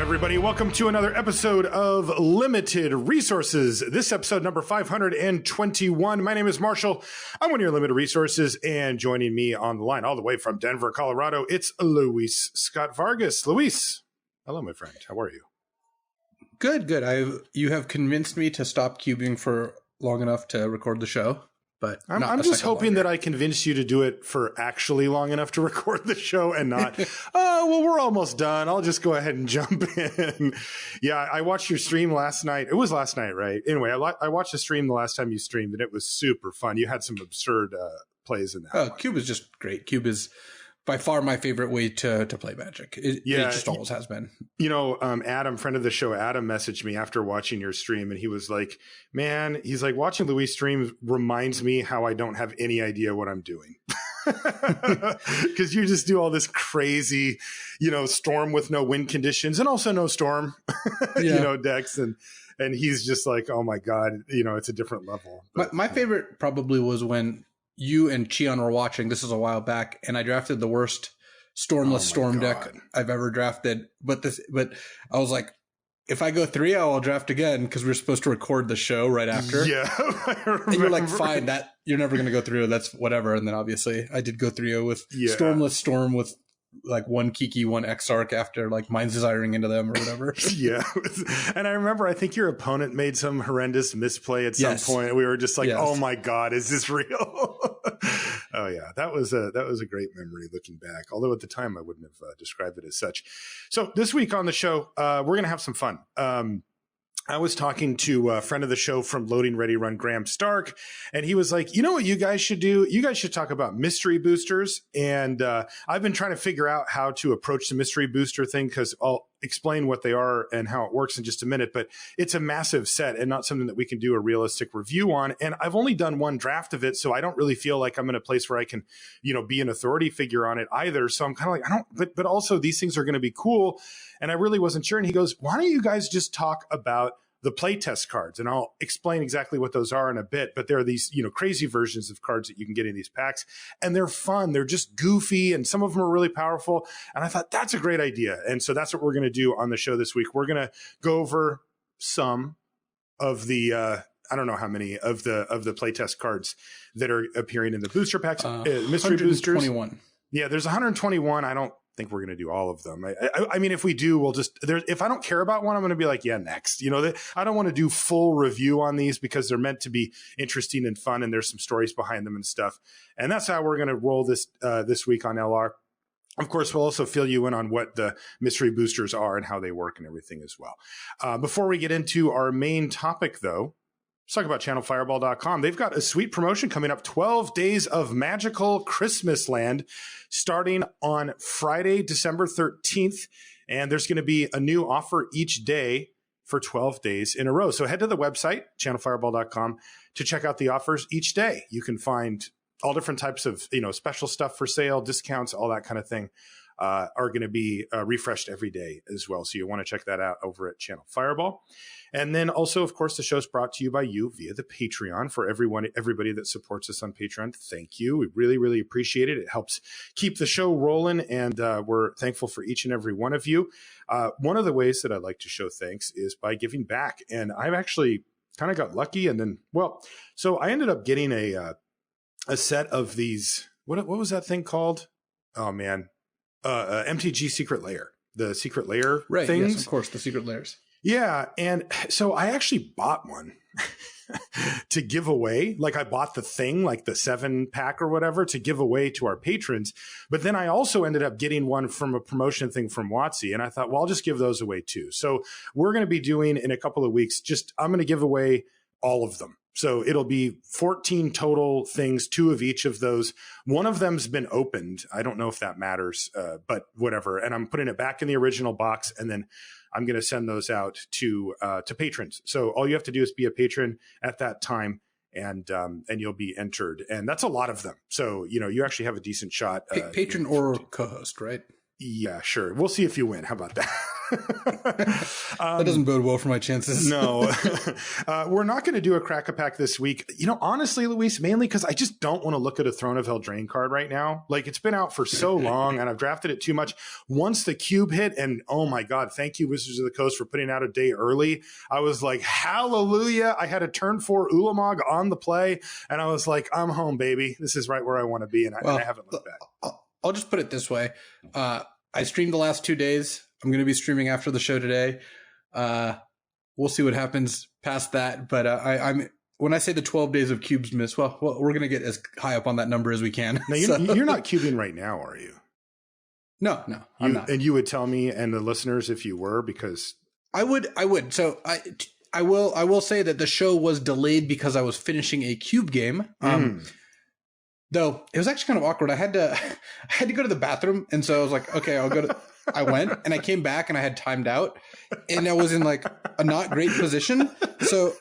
everybody. Welcome to another episode of Limited Resources. This episode number 521. My name is Marshall. I'm one of your Limited Resources, and joining me on the line all the way from Denver, Colorado, it's Luis Scott-Vargas. Luis, hello, my friend. How are you? Good. You have convinced me to stop cubing for long enough to record the show. But I'm just hoping that I convinced you to do it for actually long enough to record the show and not, oh, well, we're almost done. I'll just go ahead and jump in. Yeah, I watched your stream last night. It was last night, right? Anyway, I watched the stream the last time you streamed, and it was super fun. You had some absurd plays in that. Oh, Cube is just great. Cube is by far my favorite way to play Magic. It just always has been. You know, Adam, friend of the show, Adam messaged me after watching your stream, and he was like, man, he's like, watching Luis stream reminds me how I don't have any idea what I'm doing. Because you just do all this crazy, storm with no wind conditions and also no storm, decks. And he's just like, oh my God, it's a different level. But, my favorite probably was when you and Cheon were watching. This is a while back, and I drafted the worst Stormless Storm deck I've ever drafted. But I was like, if I go 3-0, I'll draft again, because we were supposed to record the show right after. Yeah, and you're like, fine, that you're never going to go 3-0. That's whatever. And then obviously I did go 3-0 with Stormless Storm with like one Kiki, one Exarch after like Mind's Desiring into them or whatever. Yeah. And I remember, I think your opponent made some horrendous misplay at some point. We were just like, oh my God, is this real? Oh yeah. That was a great memory looking back. Although at the time I wouldn't have described it as such. So this week on the show, we're going to have some fun. I was talking to a friend of the show from Loading Ready Run, Graham Stark, and he was like, you know what you guys should do? You guys should talk about mystery boosters. And I've been trying to figure out how to approach the mystery booster thing, because I'll explain what they are and how it works in just a minute. But it's a massive set and not something that we can do a realistic review on. And I've only done one draft of it, so I don't really feel like I'm in a place where I can, be an authority figure on it either. So I'm kind of like, but also these things are going to be cool. And I really wasn't sure. And he goes, why don't you guys just talk about the playtest cards? And I'll explain exactly what those are in a bit. But there are these, crazy versions of cards that you can get in these packs, and they're fun. They're just goofy, and some of them are really powerful. And I thought that's a great idea. And so that's what we're going to do on the show this week. We're going to go over some of the, I don't know how many of the playtest cards that are appearing in the booster packs, mystery boosters. 121. Yeah, there's 121. I don't think we're going to do all of them. I mean, if we do, we'll just, if I don't care about one, I'm going to be like, yeah, next. I don't want to do full review on these, because they're meant to be interesting and fun, and there's some stories behind them and stuff. And that's how we're going to roll this week on LR. Of course, we'll also fill you in on what the mystery boosters are and how they work and everything as well. Before we get into our main topic, though, let's talk about channelfireball.com. They've got a sweet promotion coming up, 12 days of magical Christmas land, starting on Friday, December 13th. And there's going to be a new offer each day for 12 days in a row. So head to the website, channelfireball.com, to check out the offers each day. You can find all different types of, special stuff for sale, discounts, all that kind of thing. Are going to be refreshed every day as well. So you want to check that out over at Channel Fireball. And then also, of course, the show's brought to you by you via the Patreon. For everybody that supports us on Patreon, thank you. We really, really appreciate it. It helps keep the show rolling, and we're thankful for each and every one of you. One of the ways that I'd like to show thanks is by giving back. And I've actually kind of got lucky. And then, so I ended up getting a set of these. What was that thing called? Oh, man. MTG Secret Lair, the Secret Lair things. Yes, of course, the Secret Lairs. Yeah, and so I actually bought one to give away. Like, I bought the thing, like the 7-pack or whatever, to give away to our patrons. But then I also ended up getting one from a promotion thing from WotC, and I thought, well, I'll just give those away too. So we're going to be doing, in a couple of weeks, I'm going to give away all of them. So it'll be 14 total things, 2 of each of those. One of them's been opened. I don't know if that matters, but whatever. And I'm putting it back in the original box, and then I'm going to send those out to patrons. So all you have to do is be a patron at that time, and you'll be entered. And that's a lot of them. So, you actually have a decent shot. Patron or co-host, right? Yeah, sure. We'll see if you win. How about that? That doesn't bode well for my chances. No. We're not going to do a Crack-a-Pack this week. Honestly, Luis, mainly because I just don't want to look at a Throne of Eldraine card right now. Like, it's been out for so long and I've drafted it too much. Once the cube hit, and oh my God, thank you, Wizards of the Coast, for putting out a day early. I was like, hallelujah. I had a turn 4 Ulamog on the play and I was like, I'm home, baby. This is right where I want to be. And I haven't looked back. I'll just put it this way. I streamed the last 2 days. I'm going to be streaming after the show today. We'll see what happens past that. But I'm when I say the 12 days of cubes miss, well, we're going to get as high up on that number as we can. Now, you're not cubing right now, are you? No, I'm not. And you would tell me and the listeners if you were, because I would. So I will say that the show was delayed because I was finishing a cube game. Though it was actually kind of awkward. I had to go to the bathroom, and so I was like, okay, I'll go to. I went and I came back and I had timed out, and I was in like a not great position. So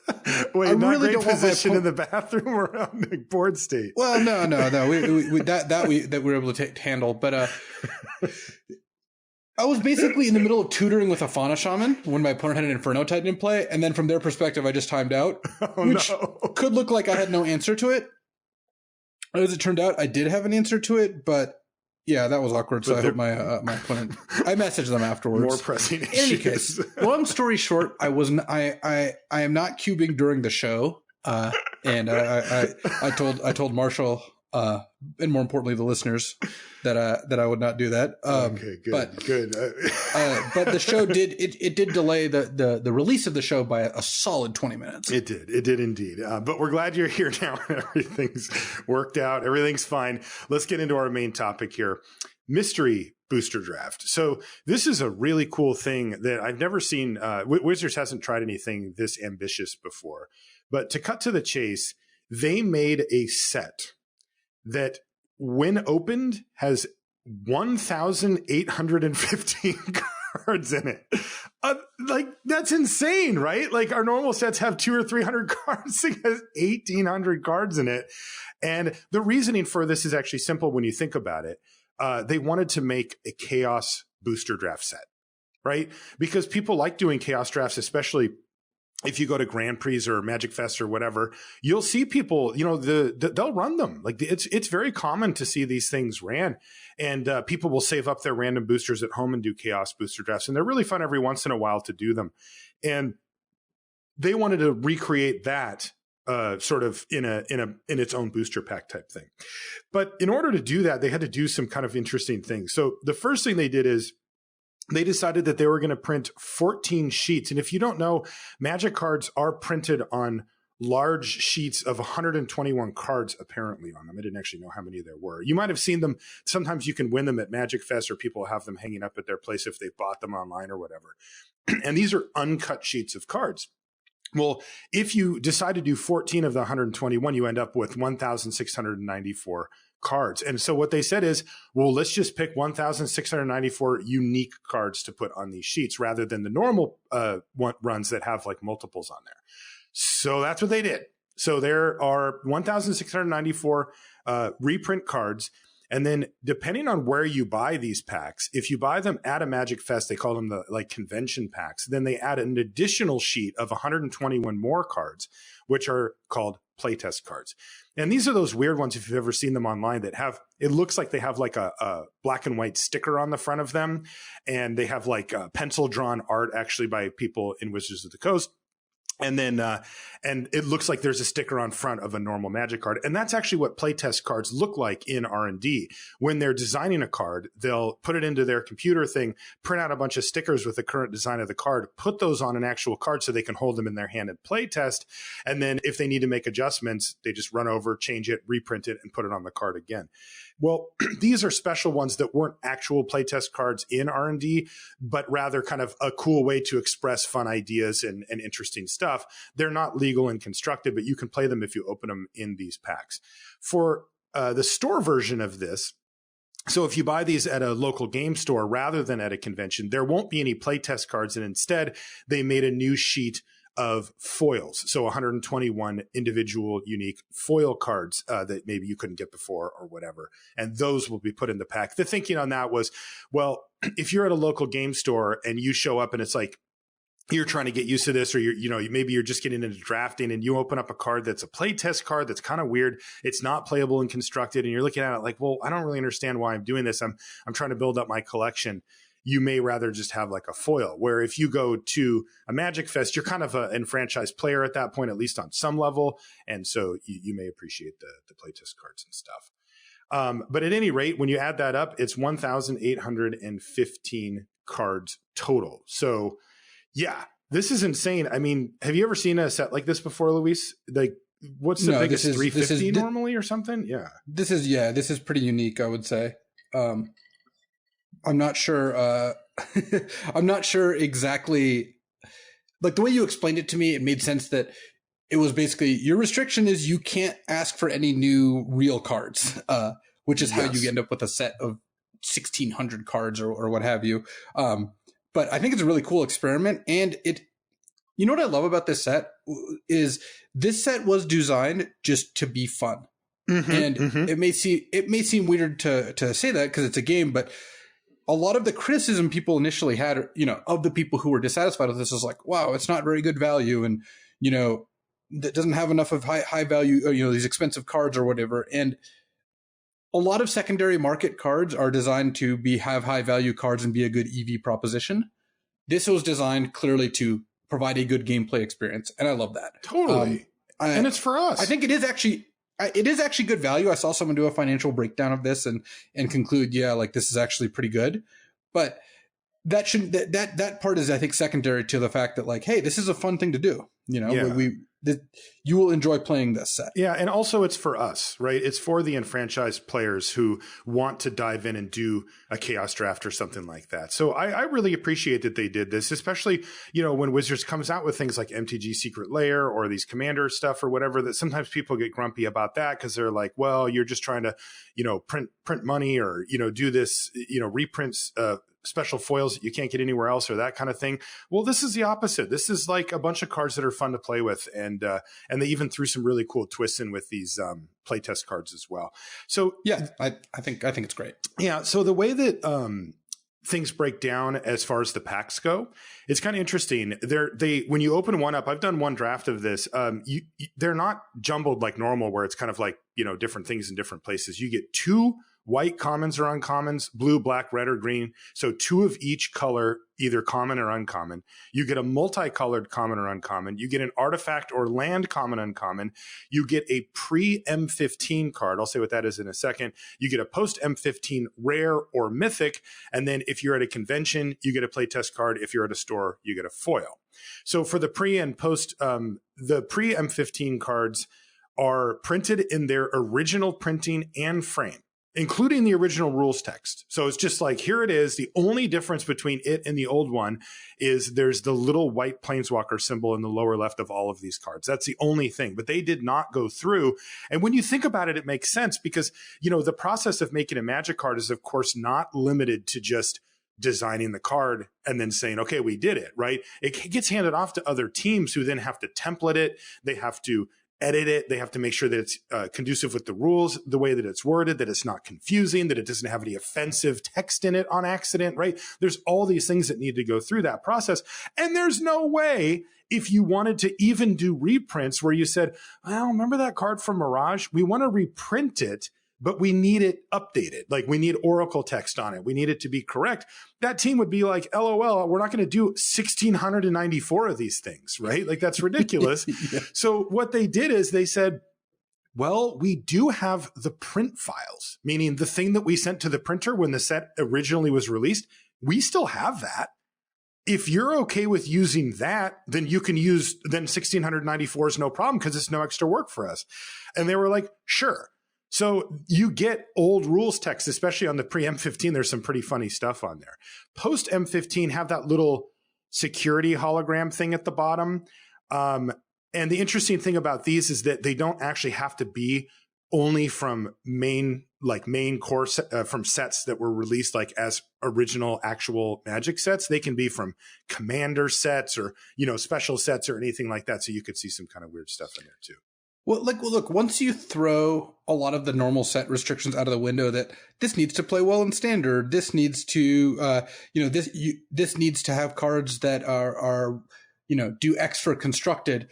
wait, I not really great don't position in the bathroom or on the board state. Well, no, we were able to handle, but I was basically in the middle of tutoring with a Fauna Shaman when my opponent had an Inferno Titan in play, and then from their perspective, I just timed out, which could look like I had no answer to it. As it turned out, I did have an answer to it, but yeah, that was awkward. So I hope my opponent. I messaged them afterwards. More pressing issues. In any case, long story short, I am not cubing during the show, and I told Marshall, and more importantly the listeners, that I would not do that. Okay, good, but the show did delay the release of the show by a solid 20 minutes. It did indeed. But we're glad you're here now. Everything's worked out. Everything's fine. Let's get into our main topic here. Mystery booster draft. So this is a really cool thing that I've never seen. Wizards hasn't tried anything this ambitious before. But to cut to the chase, they made a set that, when opened, has 1,815 cards in it. Like, that's insane, right? Like, our normal sets have 200 or 300 cards. It has 1,800 cards in it. And the reasoning for this is actually simple when you think about it. They wanted to make a chaos booster draft set, right? Because people like doing chaos drafts, especially if you go to Grand Prix or Magic Fest or whatever, you'll see people, they'll run them. Like, it's very common to see these things ran, and people will save up their random boosters at home and do chaos booster drafts. And they're really fun every once in a while to do them. And they wanted to recreate that sort of in its own booster pack type thing. But in order to do that, they had to do some kind of interesting things. So the first thing they did is they decided that they were going to print 14 sheets. And if you don't know, Magic cards are printed on large sheets of 121 cards apparently on them. I didn't actually know how many there were. You might have seen them. Sometimes you can win them at Magic Fest, or people have them hanging up at their place if they bought them online or whatever. And these are uncut sheets of cards. Well, if you decide to do 14 of the 121, you end up with 1,694 cards. And so what they said is, well, let's just pick 1,694 unique cards to put on these sheets rather than the normal runs that have like multiples on there. So that's what they did. So there are 1,694 reprint cards. And then depending on where you buy these packs, if you buy them at a Magic Fest, they call them the like convention packs. Then they add an additional sheet of 121 more cards, which are called playtest cards. And these are those weird ones, if you've ever seen them online, that have, it looks like they have like a black and white sticker on the front of them. And they have like pencil drawn art actually by people in Wizards of the Coast. And then, and it looks like there's a sticker on front of a normal Magic card. And that's actually what playtest cards look like in R&D. When they're designing a card, they'll put it into their computer thing, print out a bunch of stickers with the current design of the card, put those on an actual card so they can hold them in their hand and playtest. And then if they need to make adjustments, they just run over, change it, reprint it, and put it on the card again. Well, these are special ones that weren't actual playtest cards in R&D, but rather kind of a cool way to express fun ideas and interesting stuff. They're not legal and constructed, but you can play them if you open them in these packs. For the store version of this, so if you buy these at a local game store rather than at a convention, there won't be any playtest cards, and instead they made a new sheet of foils. So 121 individual unique foil cards that maybe you couldn't get before or whatever. And those will be put in the pack. The thinking on that was, well, if you're at a local game store and you show up and it's like, you're trying to get used to this, or maybe you're just getting into drafting and you open up a card that's a playtest card that's kind of weird. It's not playable and constructed. And you're looking at it like, well, I don't really understand why I'm doing this. I'm trying to build up my collection. You may rather just have like a foil, where if you go to a Magic Fest, you're kind of an enfranchised player at that point, at least on some level. And so you may appreciate the playtest cards and stuff. But at any rate, when you add that up, it's 1,815 cards total. So yeah, this is insane. I mean, have you ever seen a set like this before, Luis? Like, what's the biggest? 350 normally or something? Yeah. This is pretty unique, I would say. I'm not sure. I'm not sure exactly. Like, the way you explained it to me, it made sense that it was basically your restriction is you can't ask for any new real cards, which is how you end up with a set of 1,600 cards or what have you. But I think it's a really cool experiment. And you know what I love about this set is this set was designed just to be fun. And it may seem weird to say that because it's a game, but a lot of the criticism people initially had, of the people who were dissatisfied with this is like, wow, it's not very good value. And, that doesn't have enough of high value, these expensive cards or whatever. And a lot of secondary market cards are designed to have high value cards and be a good EV proposition. This was designed clearly to provide a good gameplay experience. And I love that. Totally. And it's for us. I think it is actually good value. I saw someone do a financial breakdown of this and conclude, this is actually pretty good. But that part is, I think, secondary to the fact that, like, hey, this is a fun thing to do. You will enjoy playing this set. Yeah. And also it's for us, right? It's for the enfranchised players who want to dive in and do a chaos draft or something like that. So I really appreciate that they did this, especially, when Wizards comes out with things like MTG Secret Lair or these commander stuff or whatever, that sometimes people get grumpy about that because they're like, well, you're just trying to, print money or, do this, reprints, special foils that you can't get anywhere else or that kind of thing. Well, this is the opposite. This is like a bunch of cards that are fun to play with. And they even threw some really cool twists in with these playtest cards as well. So yeah, I think it's great. Yeah. So the way that things break down as far as the packs go, it's kind of interesting. When you open one up, I've done one draft of this. They're not jumbled like normal, where it's kind of like, different things in different places. You get 2 white commons or uncommons, blue, black, red, or green. So 2 of each color, either common or uncommon. You get a multicolored common or uncommon. You get an artifact or land common, uncommon. You get a pre-M15 card. I'll say what that is in a second. You get a post-M15 rare or mythic. And then if you're at a convention, you get a playtest card. If you're at a store, you get a foil. So for the pre and post, the pre-M15 cards are printed in their original printing and frame, including the original rules text. So it's just like, here it is. The only difference between it and the old one is there's the little white planeswalker symbol in the lower left of all of these cards. That's the only thing, but they did not go through. And when you think about it, it makes sense because, the process of making a Magic card is, of course, not limited to just designing the card and then saying, okay, we did it, right? It gets handed off to other teams who then have to template it. They have to edit it. They have to make sure that it's conducive with the rules, the way that it's worded, that it's not confusing, that it doesn't have any offensive text in it on accident, right? There's all these things that need to go through that process. And there's no way, if you wanted to even do reprints where you said, well, remember that card from Mirage? We want to reprint it, but we need it updated. Like, we need Oracle text on it. We need it to be correct. That team would be like, LOL, we're not going to do 1,694 of these things, right? Like, that's ridiculous. Yeah. So what they did is they said, well, we do have the print files, meaning the thing that we sent to the printer when the set originally was released. We still have that. If you're okay with using that, then you can use, then 1,694 is no problem because it's no extra work for us. And they were like, sure. So you get old rules text, especially on the pre-M15. There's some pretty funny stuff on there. Post-M15 have that little security hologram thing at the bottom. And the interesting thing about these is that they don't actually have to be only from main core from sets that were released like as original actual Magic sets. They can be from commander sets or, special sets or anything like that. So you could see some kind of weird stuff in there too. Well, look, once you throw a lot of the normal set restrictions out of the window, that this needs to play well in standard, this needs to, this needs to have cards that are do X for constructed,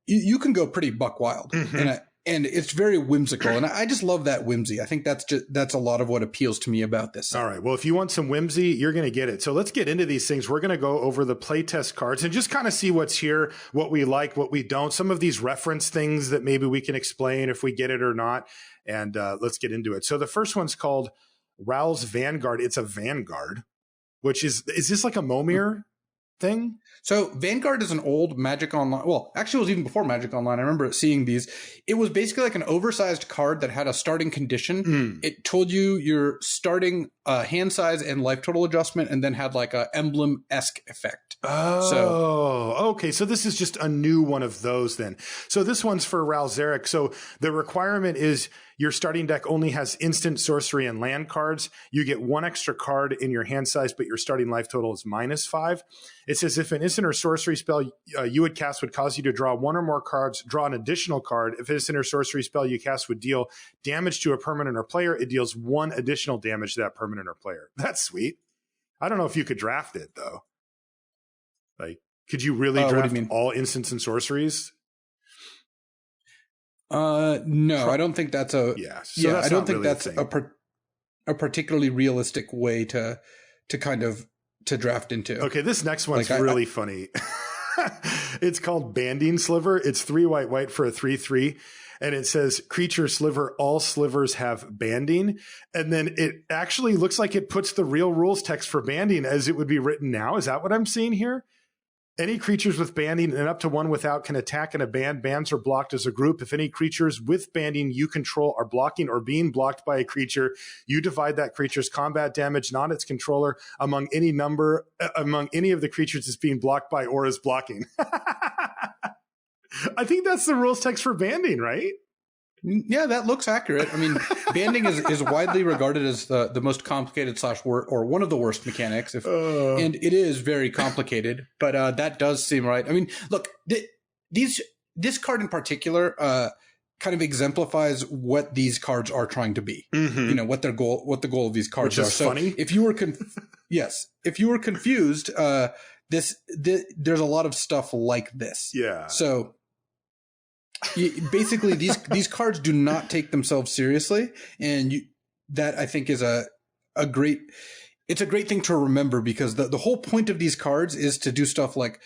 you can go pretty buck wild. Mm-hmm. And it's very whimsical. And I just love that whimsy. I think that's a lot of what appeals to me about this. All right. Well, if you want some whimsy, you're going to get it. So let's get into these things. We're going to go over the playtest cards and just kind of see what's here, what we like, what we don't, some of these reference things that maybe we can explain if we get it or not. And let's get into it. So the first one's called Ral's Vanguard. It's a Vanguard, which is this like a Momir thing? So Vanguard is an old Magic Online. Well, actually, it was even before Magic Online. I remember seeing these. It was basically like an oversized card that had a starting condition. It told you your starting hand size and life total adjustment, and then had like a emblem-esque effect. Okay. So this is just a new one of those then. So this one's for Ral Zarek. So the requirement is your starting deck only has instant, sorcery, and land cards. You get one extra card in your hand size, but your starting life total is -5. It says if an instant or sorcery spell you would cast would cause you to draw one or more cards, draw an additional card. If an instant or sorcery spell you cast would deal damage to a permanent or player, it deals one additional damage to that permanent or player. That's sweet. I don't know if you could draft it, though. Like, could you really draft all instants and sorceries? No, I don't think that's a I don't think that's a particularly realistic way to kind of to draft into. Okay, this next one's really funny. It's called Banding Sliver. It's 3 white for a 3/3. And it says creature sliver, all slivers have banding. And then it actually looks like it puts the real rules text for banding as it would be written now. Is that what I'm seeing here? Any creatures with banding and up to one without can attack in a band. Bands are blocked as a group. If any creatures with banding you control are blocking or being blocked by a creature, you divide that creature's combat damage, not its controller, among any of the creatures it's being blocked by or is blocking. I think that's the rules text for banding, right? Yeah, that looks accurate. I mean, banding is widely regarded as the most complicated or one of the worst mechanics, and it is very complicated. But that does seem right. I mean, look, this card in particular kind of exemplifies what these cards are trying to be. Mm-hmm. You know what the goal of these cards are. So funny. If you were if you were confused, there's a lot of stuff like this. Yeah. So. Basically, these cards do not take themselves seriously, and that I think is a great thing to remember, because the whole point of these cards is to do stuff like,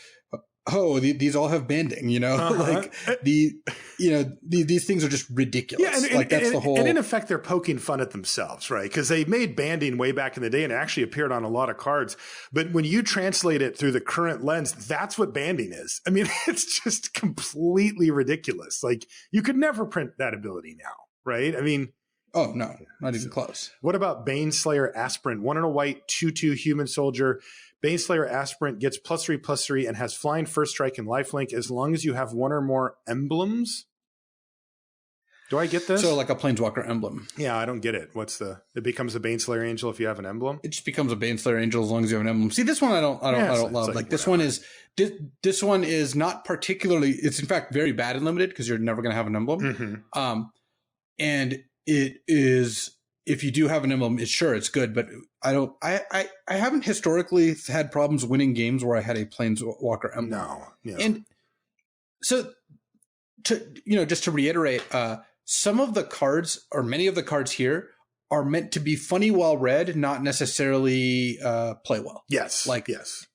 these all have banding, like these things are just ridiculous. Yeah, that's the whole. And in effect, they're poking fun at themselves, right? Because they made banding way back in the day, and it actually appeared on a lot of cards. But when you translate it through the current lens, that's what banding is. I mean, it's just completely ridiculous. Like, you could never print that ability now, right? I mean. Oh, no, not even close. What about Baneslayer Aspirant? 1 and a white, 2/2 human soldier. Baneslayer Aspirant gets +3/+3 and has flying, first strike, and lifelink as long as you have one or more emblems. Do I get this? So like a Planeswalker emblem. Yeah, I don't get it. It becomes a Baneslayer Angel if you have an emblem? It just becomes a Baneslayer Angel as long as you have an emblem. See, this one I don't love. Like this one is not particularly, it's in fact very bad and limited because you're never going to have an emblem. Mm-hmm. And it is, if you do have an emblem, it's good, but I haven't historically had problems winning games where I had a Planeswalker emblem. No. Yeah. And so just to reiterate, some of the cards, or many of the cards here, are meant to be funny while read, not necessarily play well. Yes. Yes.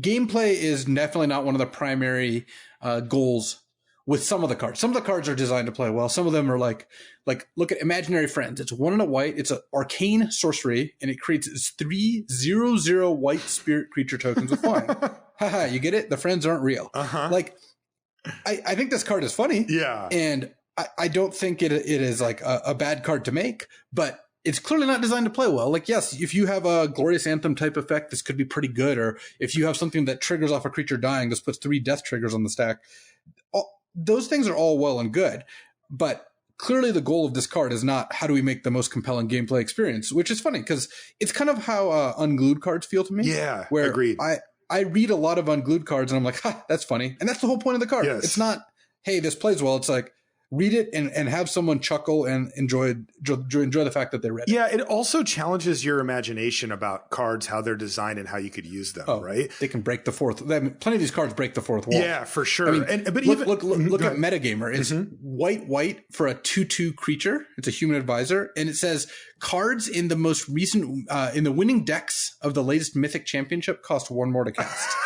Gameplay is definitely not one of the primary goals with some of the cards. Some of the cards are designed to play well. Some of them are like look at Imaginary Friends. It's 1 and a white. It's an arcane sorcery, and it creates 3/0/0 white spirit creature tokens with flying. Haha, you get it? The friends aren't real. Uh-huh. Like, I think this card is funny. Yeah. And I don't think it is like a bad card to make, but it's clearly not designed to play well. Like, yes, if you have a Glorious Anthem type effect, this could be pretty good. Or if you have something that triggers off a creature dying, this puts 3 death triggers on the stack. Those things are all well and good, but clearly the goal of this card is not how do we make the most compelling gameplay experience, which is funny because it's kind of how unglued cards feel to me. Yeah, where agreed. I read a lot of unglued cards and I'm like, that's funny. And that's the whole point of the card. Yes. It's not hey, this plays well. It's like, read it and have someone chuckle and enjoy the fact that they read it. Yeah, it also challenges your imagination about cards, how they're designed and how you could use them, right? They can break the fourth. Plenty of these cards break the fourth wall. Yeah, for sure. I mean, but look at Metagamer. It's white for a 2/2 creature. It's a human advisor. And it says cards in the most recent, in the winning decks of the latest Mythic Championship cost 1 more to cast.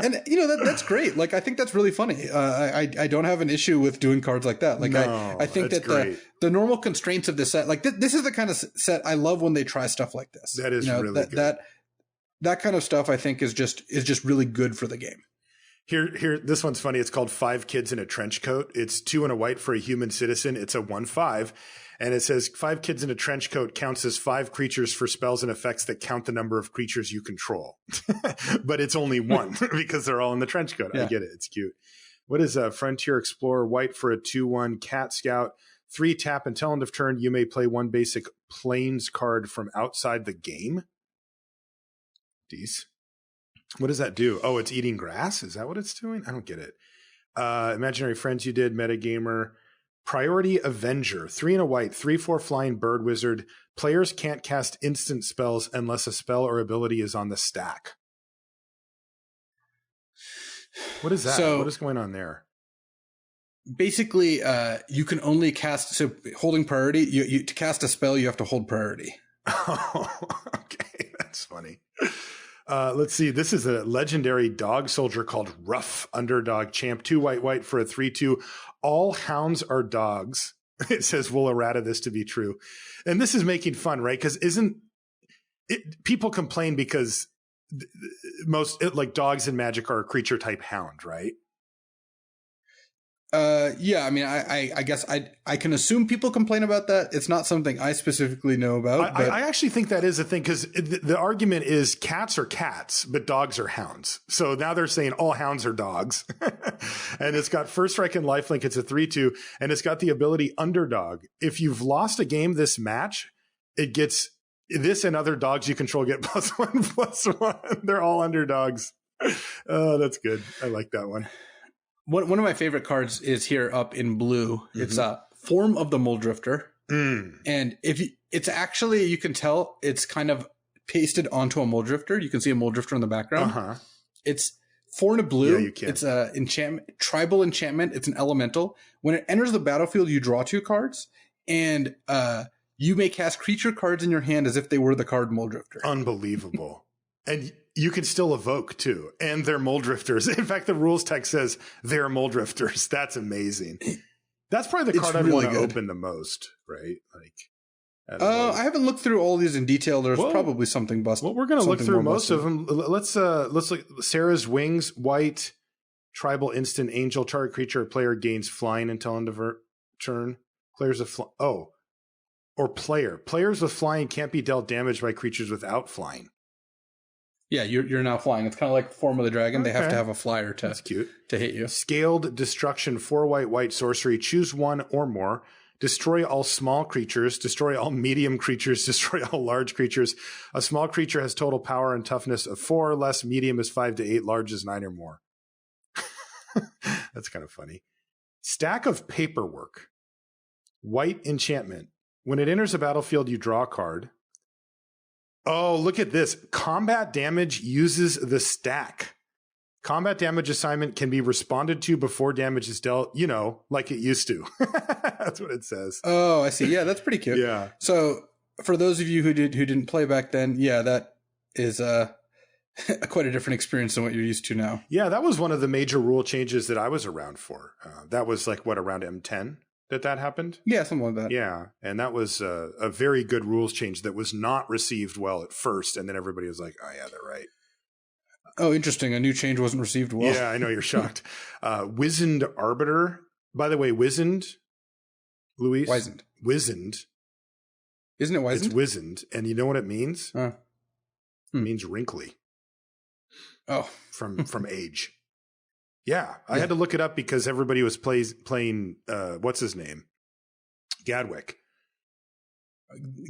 And that's great. Like, I think that's really funny. I don't have an issue with doing cards like that. Like, I think that the normal constraints of this set, like this is the kind of set I love when they try stuff like this. That is really good. That kind of stuff I think is just really good for the game. Here, this one's funny. It's called 5 Kids in a Trench Coat. It's 2 and a white for a human citizen. It's a 1/5. And it says 5 kids in a trench coat counts as 5 creatures for spells and effects that count the number of creatures you control. But it's only 1 because they're all in the trench coat. Yeah. I get it. It's cute. What is a Frontier Explorer white for a 2/1 Cat Scout? 3 tap until end of turn. You may play 1 basic planes card from outside the game. Jeez. What does that do? Oh, it's eating grass? Is that what it's doing? I don't get it. Imaginary Friends you did, Metagamer. Priority Avenger, 3 and a white, 3/4 flying bird wizard. Players can't cast instant spells unless a spell or ability is on the stack. What is that? So, what is going on there? Basically, you can only cast, so holding priority, you to cast a spell, you have to hold priority. Oh, okay. That's funny. Let's see. This is a legendary dog soldier called Rough Underdog Champ. 2 white for a 3/2. All hounds are dogs. It says, we'll errata this to be true. And this is making fun, right? Because people complain because like dogs in Magic are a creature type hound, right? Yeah, I mean, I guess I can assume people complain about that. It's not something I specifically know about. I actually think that is a thing because the argument is cats are cats, but dogs are hounds. So now they're saying all hounds are dogs. And it's got first strike and lifelink. It's a 3/2, and it's got the ability Underdog. If you've lost a game this match, it gets this and other dogs you control get +1/+1. They're all underdogs. Oh, that's good. I like that one. One of my favorite cards is here up in blue. Mm-hmm. It's a Form of the Muldrifter. And it's actually, you can tell it's kind of pasted onto a Muldrifter. You can see a Muldrifter in the background. It's 4 and a blue. Yeah, you can. It's a tribal enchantment. It's an elemental. When it enters the battlefield, you draw 2 cards, and you may cast creature cards in your hand as if they were the card Muldrifter. Unbelievable. And you can still evoke too. And they're Muldrifters. In fact, the rules text says they're Muldrifters. That's amazing. That's probably the card I'd want to open the most, right? Like, I haven't looked through all these in detail. There's probably something busted. Well, we're going to look through most of them. Let's look. Sarah's Wings, white, tribal instant angel. Target creature or player gains flying until end of turn. Players with flying can't be dealt damage by creatures without flying. Yeah, you're now flying. It's kind of like Form of the Dragon. Okay. They have to have a flyer to hit you. Scaled Destruction, 4 white sorcery. Choose 1 or more. Destroy all small creatures. Destroy all medium creatures. Destroy all large creatures. A small creature has total power and toughness of 4 or less. Medium is 5 to 8. Large is 9 or more. That's kind of funny. Stack of Paperwork. White enchantment. When it enters a battlefield, you draw a card. Oh, look at this. Combat damage uses the stack. Combat damage assignment can be responded to before damage is dealt, like it used to. That's what it says. Oh, I see. Yeah, that's pretty cute. Yeah. So for those of you who didn't play back then, yeah, that is quite a different experience than what you're used to now. Yeah, that was one of the major rule changes that I was around for. That was like, around M10? That happened? Yeah, something like that. Yeah, and that was a very good rules change that was not received well at first, and then everybody was like, oh, yeah, they're right. Oh, interesting. A new change wasn't received well. Yeah, I know, you're shocked. Wizened Arbiter. By the way, wizened, Luis? Wizened. Wizened. Isn't it wizened? It's wizened, and you know what it means? It means wrinkly. Oh. From age. Yeah, I had to look it up because everybody was playing what's his name? Gadwick.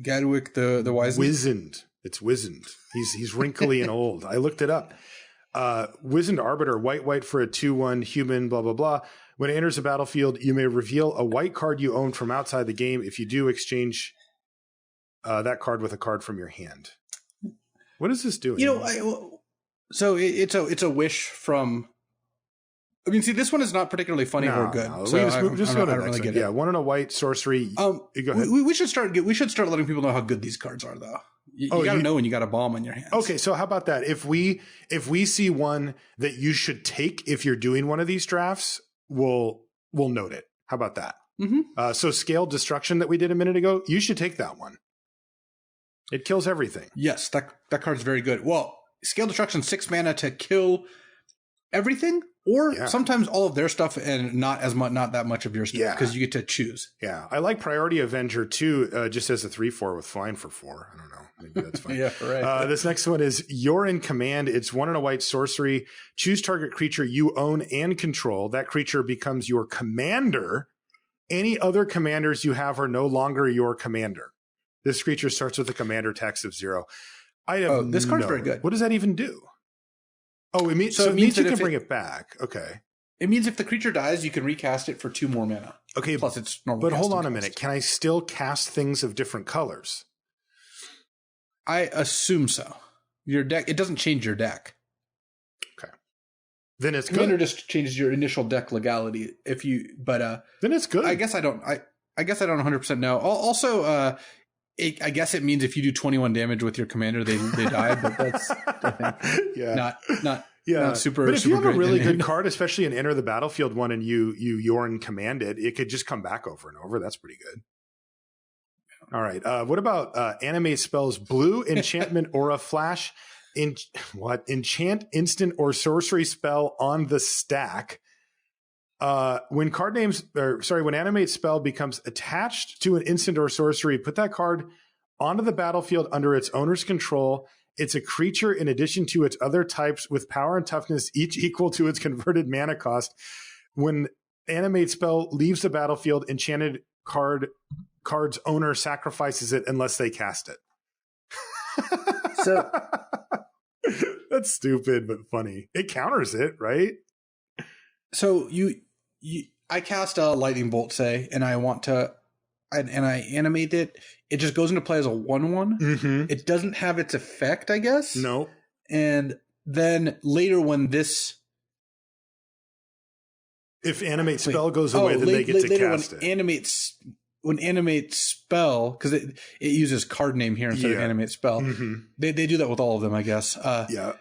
Gadwick, the wizened? Wizened. It's wizened. He's wrinkly and old. I looked it up. Wizened Arbiter, white for a 2/1 human, blah, blah, blah. When it enters the battlefield, you may reveal a white card you own from outside the game. If you do, exchange that card with a card from your hand. What is this doing? So it's a wish from. I mean, see, this one is not particularly funny or good. No. So just go to the next really one. Yeah, 1 and a white sorcery. Go ahead. We should start letting people know how good these cards are, though. You got to know when you got a bomb on your hands. Okay, so how about that? If we see one that you should take if you're doing one of these drafts, we'll note it. How about that? Mm-hmm. So Scaled Destruction that we did a minute ago, you should take that one. It kills everything. Yes, that card's very good. Well, Scaled Destruction, 6 mana to kill everything, or sometimes all of their stuff and not that much of your stuff, because you get to choose. Yeah, I like Priority Avenger too, just as a 3/4 with flying for 4. I don't know, maybe that's fine. Yeah, right. This next one is You're in Command. It's 1 and a white sorcery. Choose target creature you own and control. That creature becomes your commander. Any other commanders you have are no longer your commander. This creature starts with a commander tax of 0. This card's very good. What does that even do? Oh, it means you can bring it back. Okay. It means if the creature dies, you can recast it for 2 more mana. Okay. Plus it's normal. But hold on a minute. Can I still cast things of different colors? I assume so. Your deck, it doesn't change your deck. Okay. Then it's Commander good. just changes your initial deck legality. Then it's good. I guess I don't 100% know. Also, I guess it means if you do 21 damage with your commander, they die. But that's, I think, not super. But if super you have a really great. good card, especially in Enter the Battlefield one, and you're in command it could just come back over and over. That's pretty good. All right. What about animate spells? Blue enchantment aura flash. Enchant instant or sorcery spell on the stack. When animate spell becomes attached to an instant or sorcery, put that card onto the battlefield under its owner's control. It's a creature in addition to its other types with power and toughness, each equal to its converted mana cost. When animate spell leaves the battlefield, enchanted card's owner sacrifices it unless they cast it. So that's stupid but funny. It counters it, right? So I cast a lightning bolt, say, and I want to, and I animate it. It just goes into play as a 1/1. Mm-hmm. It doesn't have its effect, I guess. No. And then later when this, if animate spell goes away, then they get to cast it. When animate spell, because it uses card name here instead of animate spell. Mm-hmm. They do that with all of them, I guess. Yeah.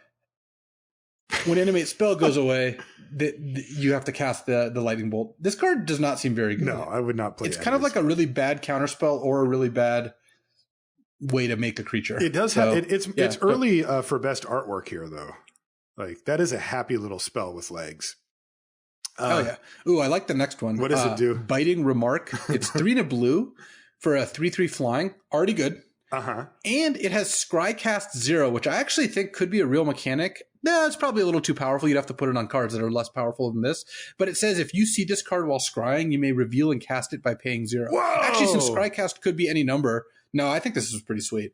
When animate spell goes away, you have to cast the lightning bolt. This card does not seem very good. No, I would not play it. It's kind of like a really bad counterspell or a really bad way to make a creature. It does have it's early for best artwork here though. Like that is a happy little spell with legs. Ooh, I like the next one. What does it do? Biting Remark. It's 3 and a blue for a 3/3 flying. Already good. Uh-huh. And it has Scrycast 0, which I actually think could be a real mechanic. No, it's probably a little too powerful. You'd have to put it on cards that are less powerful than this. But it says if you see this card while scrying, you may reveal and cast it by paying 0. Whoa! Actually, since Scrycast could be any number, no, I think this is pretty sweet.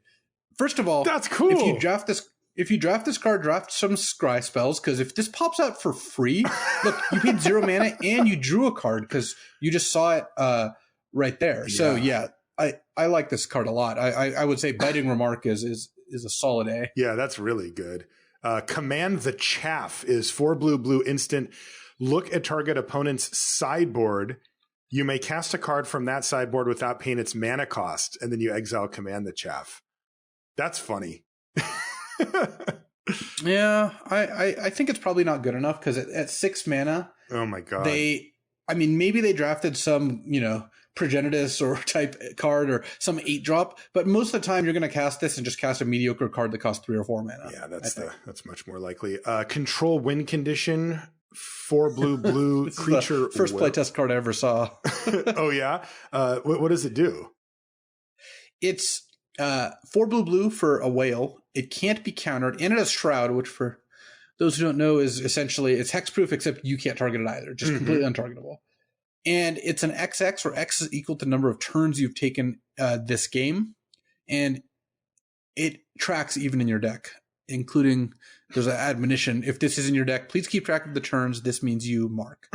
First of all, that's cool. If you draft this card, draft some scry spells, because if this pops out for free, look, you paid 0 mana and you drew a card because you just saw it right there. Yeah. So yeah, I like this card a lot. I would say Biting Remark is a solid A. Yeah, that's really good. Command the Chaff is 4 blue instant. Look at target opponent's sideboard. You may cast a card from that sideboard without paying its mana cost, and then you exile Command the Chaff. That's funny. Yeah, I think it's probably not good enough because at 6 mana, oh my god, maybe they drafted some Progenitus or type card or some 8-drop, but most of the time you're going to cast this and just cast a mediocre card that costs 3 or 4 mana. Yeah, that's much more likely. Control win condition, 4 blue creature. First playtest card I ever saw. Oh yeah, what does it do? It's 4 blue for a whale. It can't be countered, and it has Shroud, which for those who don't know is essentially it's hexproof, except you can't target it either, just completely untargetable. And it's an XX, where X is equal to the number of turns you've taken this game. And it tracks even in your deck, including there's an admonition. If this is in your deck, please keep track of the turns. This means you, Mark.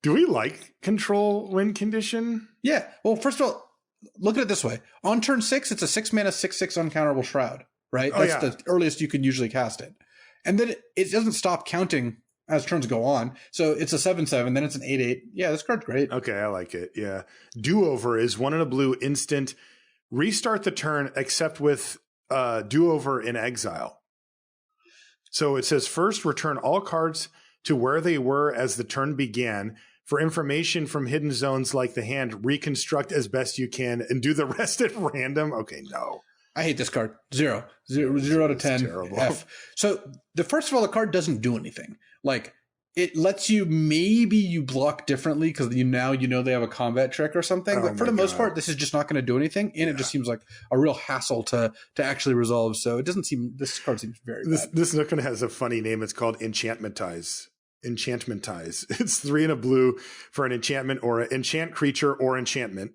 Do we like control win condition? Yeah. Well, first of all, look at it this way. On turn 6, it's a 6 mana 6/6 uncounterable Shroud, right? That's the earliest you can usually cast it. And then it doesn't stop counting as turns go on. So it's a 7/7, then it's an 8/8. Yeah, this card's great. Okay, I like it. Yeah. Do-Over is 1 and a blue instant. Restart the turn except with Do-Over in exile. So it says first return all cards to where they were as the turn began. For information from hidden zones like the hand, reconstruct as best you can and do the rest at random. Okay, no. I hate this card. 0 out of 10. Terrible. F. So first of all, the card doesn't do anything. Like it lets you, maybe you block differently because you know they have a combat trick or something. But for the most part, this is just not going to do anything, and it just seems like a real hassle to actually resolve. So it doesn't seem, this card seems very bad. This Nookun has a funny name. It's called Enchantmentize. It's 3 and a blue for an enchantment or an enchant creature or enchantment.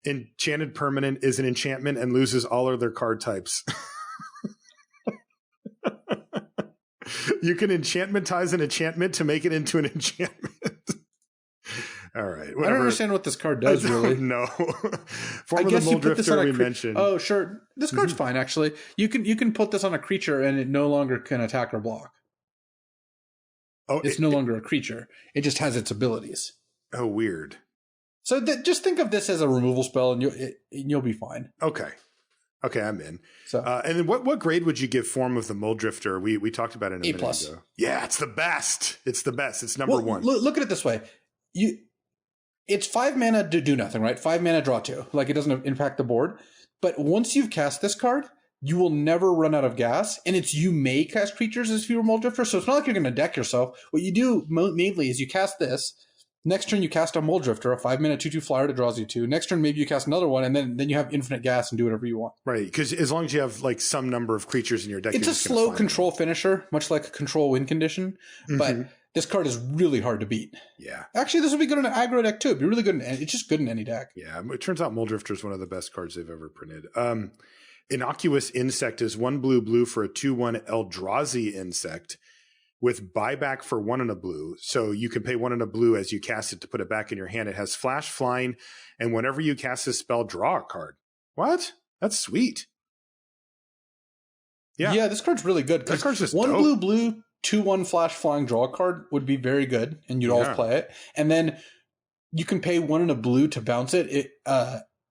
Enchanted permanent is an enchantment and loses all other card types. You can enchantmentize an enchantment to make it into an enchantment. All right. Whatever. I don't understand what this card does, really. No. Form of the Mulldrifter we mentioned. Oh, sure. This card's fine, actually. You can put this on a creature and it no longer can attack or block. Oh, it's no longer a creature. It just has its abilities. Oh, weird. So just think of this as a removal spell, and you'll be fine. Okay, I'm in. So, and then what grade would you give Form of the Mulldrifter? We talked about it in a minute ago. Yeah, it's the best. It's the best. It's number one. Look at it this way: it's 5 mana to do nothing, right? 5 mana, draw 2. Like it doesn't impact the board. But once you've cast this card, you will never run out of gas, and you may cast creatures as if you were Mulldrifter. So it's not like you're going to deck yourself. What you do mainly is you cast this. Next turn, you cast a Mulldrifter, a 5 mana 2/2 flyer that draws you 2. Next turn, maybe you cast another one, and then you have infinite gas and do whatever you want. Right, because as long as you have like some number of creatures in your deck, it's a slow control finisher, much like a control win condition. Mm-hmm. But this card is really hard to beat. Yeah, actually, this would be good in an aggro deck too. It'd be really good. It's just good in any deck. Yeah, it turns out Mulldrifter is one of the best cards they've ever printed. Innocuous Insect is 1 blue for a 2/1 Eldrazi insect with buyback for 1 and a blue. So you can pay 1 and a blue as you cast it to put it back in your hand. It has flash, flying, and whenever you cast this spell, draw a card. What? That's sweet. Yeah, this card's really good. That card's just 1 dope. blue, 2/1 flash, flying, draw a card would be very good, and you'd always play it. And then you can pay 1 and a blue to bounce it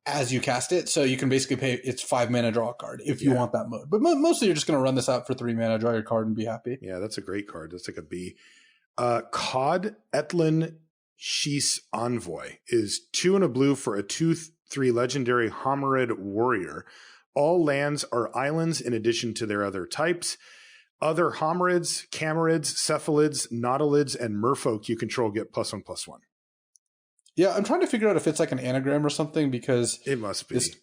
as you cast it. So you can basically pay it's 5 mana, draw a card if you want that mode. But mostly you're just going to run this out for 3 mana, draw your card, and be happy. Yeah, that's a great card. That's like a B. Cod Etlin Shees Envoy is 2 and a blue for a 2/3 legendary Homerid warrior. All lands are islands in addition to their other types. Other Homerids, Camerids, Cephalids, Nautilids, and Merfolk you control get +1/+1. Yeah, I'm trying to figure out if it's like an anagram or something, because it must be. It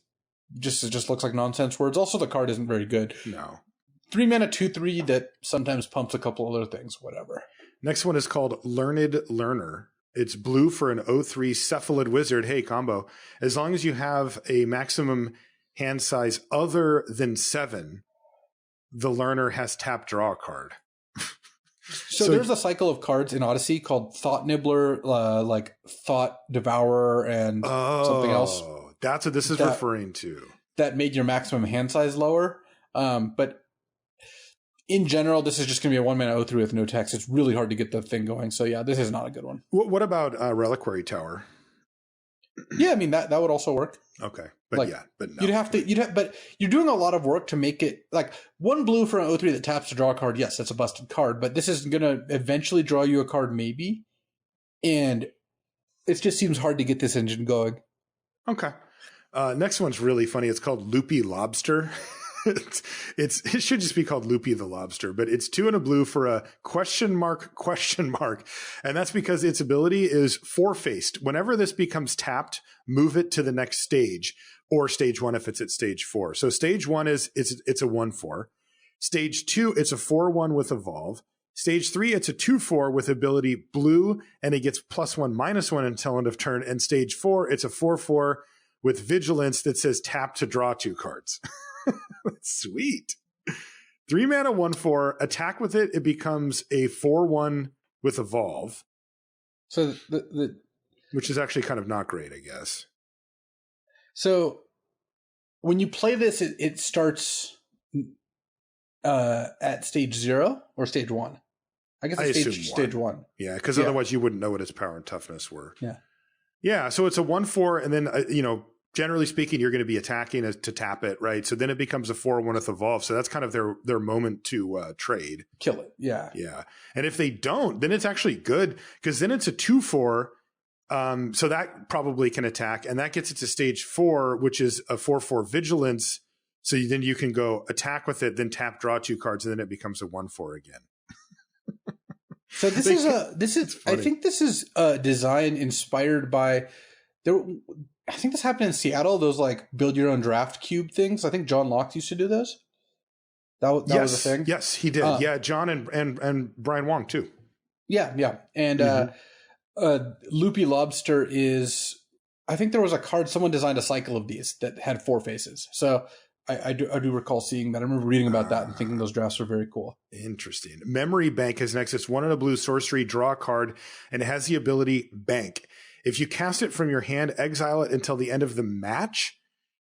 just looks like nonsense words. Also, the card isn't very good. No. 3 mana 2/3 that sometimes pumps a couple other things, whatever. Next one is called Learned Learner. It's blue for an 0/3 Cephalid Wizard. Hey, combo. As long as you have a maximum hand size other than 7, the learner has tap draw a card. So there's a cycle of cards in Odyssey called Thought Nibbler, like Thought Devourer, and something else. That's what this is referring to. That made your maximum hand size lower. But in general, this is just going to be a 1 mana 0/3 with no text. It's really hard to get the thing going. So yeah, this is not a good one. What about Reliquary Tower? Yeah, I mean that would also work. Okay, but but no. But you're doing a lot of work to make it like 1 blue for an 0/3 that taps to draw a card. Yes, that's a busted card, but this is going to eventually draw you a card, maybe. And it just seems hard to get this engine going. Okay. Next one's really funny. It's called Loopy Lobster. It should just be called Loopy the Lobster, but it's 2 and a blue for a question mark. And that's because its ability is 4-faced. Whenever this becomes tapped, move it to the next stage, or stage 1 if it's at stage 4. So stage 1 is it's a 1/4. Stage 2, it's a 4/1 with Evolve. Stage 3, it's a 2/4 with ability blue, and it gets +1/-1 until end of turn. And stage 4, it's a 4/4 with vigilance that says tap to draw 2 cards. Sweet. 3 mana, 1/4. Attack with it. It becomes a 4/1 with evolve. So which is actually kind of not great, I guess. So when you play this, it starts at stage 0 or stage 1. I guess it's stage 1. Yeah, because otherwise you wouldn't know what its power and toughness were. Yeah. Yeah, so it's a 1/4, and then generally speaking, you're going to be attacking to tap it, right? So then it becomes a 4/1 with evolve. So that's kind of their moment to trade. Kill it. Yeah. Yeah. And if they don't, then it's actually good because then it's a 2/4. So that probably can attack, and that gets it to stage 4, which is a 4/4 vigilance. So then you can go attack with it, then tap, draw 2 cards, and then it becomes a 1/4 again. So this is I think this is a design inspired by I think this happened in Seattle, those like build your own draft cube things. I think John Locke used to do those. That was a thing. Yes, he did. Yeah, John and Brian Wong too. Yeah. And Loopy Lobster is, I think there was a card, someone designed a cycle of these that had 4 faces. So I do recall seeing that. I remember reading about that and thinking those drafts were very cool. Interesting. Memory Bank is next. It's 1 and a blue sorcery, draw a card, and it has the ability Bank. If you cast it from your hand, exile it until the end of the match.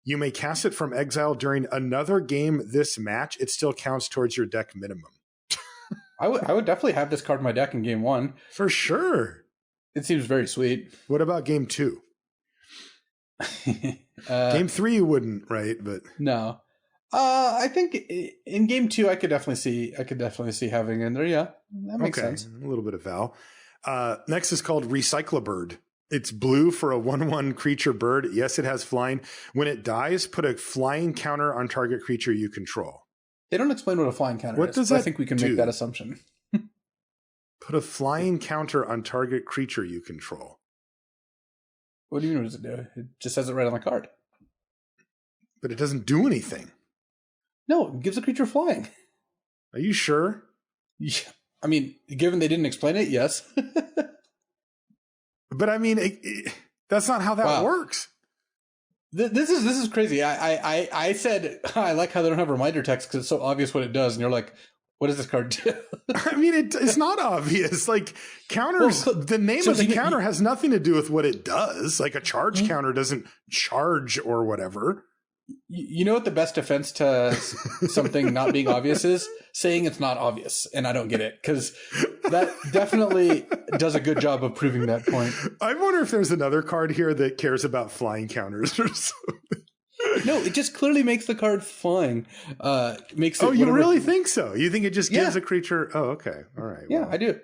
You may cast it from exile during another game this match. It still counts towards your deck minimum. I would definitely have this card in my deck in game 1. For sure. It seems very sweet. What about game 2? Game 3 you wouldn't, right? But no. I think in game 2 I could definitely see having in there. Yeah, that makes sense. A little bit of Val. Next is called Recyclabird. It's blue for a 1/1 creature bird. Yes, it has flying. When it dies, put a flying counter on target creature you control. They don't explain what a flying counter is. Does that I think we can make that assumption. Put a flying counter on target creature you control. What do you mean, what does it do? It just says it right on the card. But it doesn't do anything. No, it gives the creature flying. Are you sure? Yeah. I mean, given they didn't explain it, yes. But I mean, that's not how that works. This is crazy. I said, I like how they don't have reminder text because it's so obvious what it does. And you're like, what does this card do? I mean, it's not obvious. Like counters, the name of the counter has nothing to do with what it does. Like a charge counter doesn't charge or whatever. You know what the best defense to something not being obvious is? Saying it's not obvious, and I don't get it, because that definitely does a good job of proving that point. I wonder if there's another card here that cares about flying counters or something. No, it just clearly makes the card flying. Makes it. Oh, you really think so? You think it just gives a creature? Oh, okay, all right. Yeah, well, I do.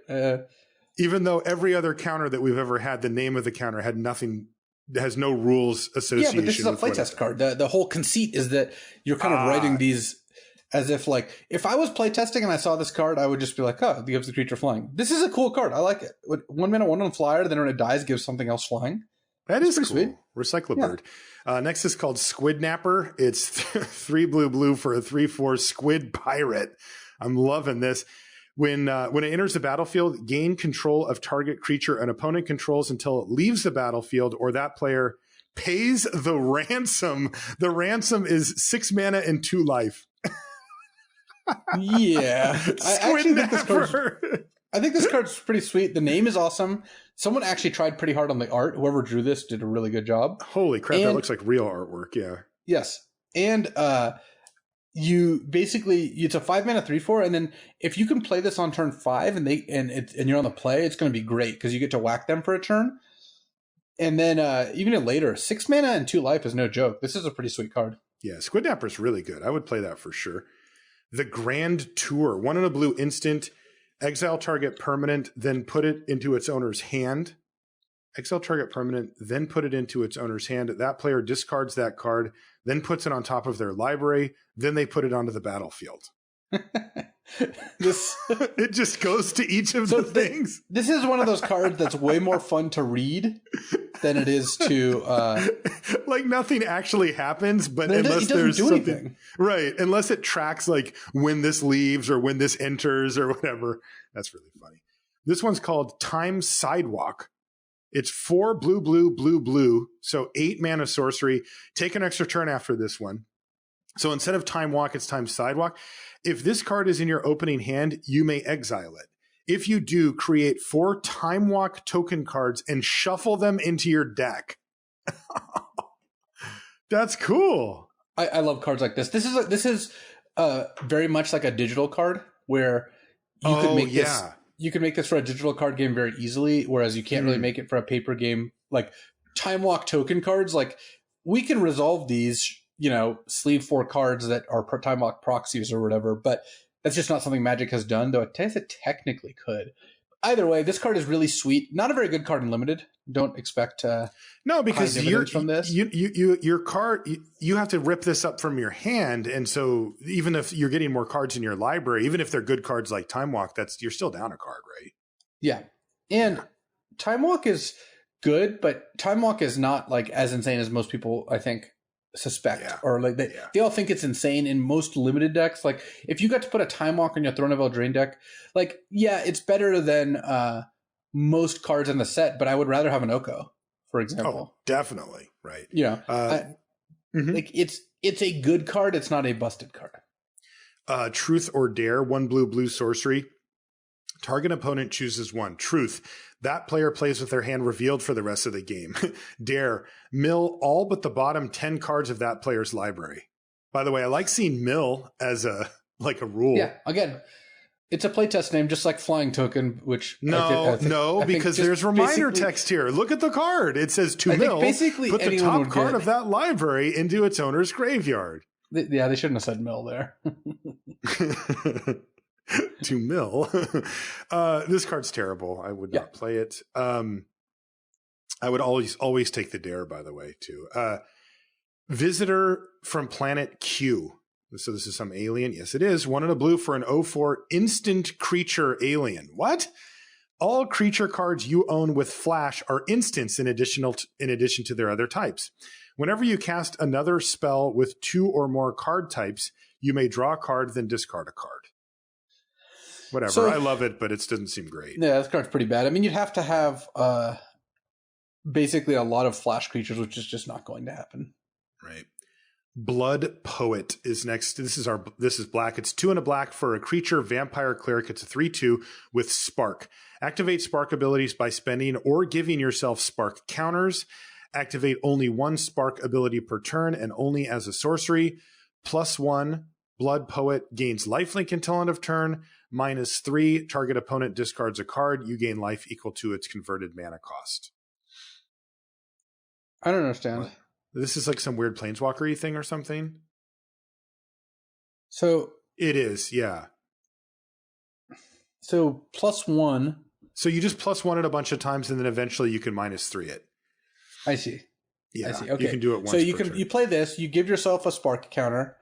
Even though every other counter that we've ever had, the name of the counter had nothing. Has no rules association. Yeah, but this is a playtest card. The whole conceit is that you're kind of writing these as if, like, if I was playtesting and I saw this card, I would just be like, oh, it gives the creature flying. This is a cool card. I like it. 1 mana, 1 on flyer, then when it dies, gives something else flying. That is cool. Sweet. Recyclabird. Yeah. Next is called Squidnapper. It's 3 blue for a 3/4 squid pirate. I'm loving this. When it enters the battlefield, gain control of target creature an opponent controls until it leaves the battlefield, or that player pays the ransom. The ransom is 6 mana and 2 life. Yeah, I think this card's pretty sweet. The name is awesome. Someone actually tried pretty hard on the art. Whoever drew this did a really good job. Holy crap! That looks like real artwork. Yeah. Yes, and you basically, it's a 5 mana 3/4, and then if you can play this on turn 5 and you're on the play, it's going to be great because you get to whack them for a turn. And then even later, 6 mana and 2 life is no joke. This is a pretty sweet card. Yeah, Squidnapper is really good. I would play that for sure. The Grand Tour, 1 in a blue instant, exile target permanent, then put it into its owner's hand. Exile target permanent, then put it into its owner's hand. That player discards that card, then puts it on top of their library, then they put it onto the battlefield. It just goes to each of the things. This is one of those cards that's way more fun to read than it is to like nothing actually happens, but unless there's something anything. Right, unless it tracks like when this leaves or when this enters or whatever. That's really funny. This one's called Time Sidewalk. It's 4 blue, blue, blue, blue. So 8 mana sorcery. Take an extra turn after this one. So instead of Time Walk, it's Time Sidewalk. If this card is in your opening hand, you may exile it. If you do, create 4 Time Walk token cards and shuffle them into your deck. That's cool. I love cards like this. This is very much like a digital card where you could make this. You can make this for a digital card game very easily, whereas you can't really make it for a paper game. Like Time Walk token cards, like we can resolve these, sleeve 4 cards that are Time Walk proxies or whatever, but that's just not something Magic has done, though it technically could. Either way, this card is really sweet. Not a very good card in Limited. Don't expect no, because from this. Your card, you have to rip this up from your hand, and so even if you're getting more cards in your library, even if they're good cards like Time Walk, you're still down a card, right? Yeah, and Time Walk is good, but Time Walk is not like as insane as most people, I think, suspect, or like they all think it's insane in most Limited decks. Like if you got to put a Time Walk on your Throne of Eldraine deck, like it's better than most cards in the set, but I would rather have an Oko, for example. Oh, definitely, right? Like it's a good card. It's not a busted card. Truth or Dare, 1 blue, blue sorcery. Target opponent chooses 1. Truth. That player plays with their hand revealed for the rest of the game. Dare. Mill all but the bottom 10 cards of that player's library. By the way, I like seeing mill as a rule. Yeah. Again, it's a playtest name, just like Flying Token, which because there's reminder text here. Look at the card. It says to mill. Basically, put the top card of that library into its owner's graveyard. They shouldn't have said mill there. To mill. This card's terrible. I would not play it. I would always take the Dare, by the way, too. Visitor from Planet Q. So this is some alien. Yes, it is. 1 and a blue for an 0/4 instant creature alien. What? All creature cards you own with flash are instants in addition to their other types. Whenever you cast another spell with 2 or more card types, you may draw a card, then discard a card. Whatever. So, I love it, but it doesn't seem great. Yeah, this card's pretty bad. I mean, you'd have to have basically a lot of flash creatures, which is just not going to happen. Right. Blood Poet is next. This is black. It's 2 and a black for a creature vampire cleric. It's a 3/2 with Spark. Activate Spark abilities by spending or giving yourself Spark counters. Activate only 1 Spark ability per turn and only as a sorcery. +1. Blood Poet gains lifelink until end of turn. -3. Target opponent discards a card. You gain life equal to its converted mana cost. I don't understand. What? This is like some weird planeswalker-y thing or something? So it is, yeah. So +1. So you just +1 it a bunch of times, and then eventually you can -3 it. I see. Yeah, I see. Okay. You can do it once. So you play this, you give yourself a Spark counter,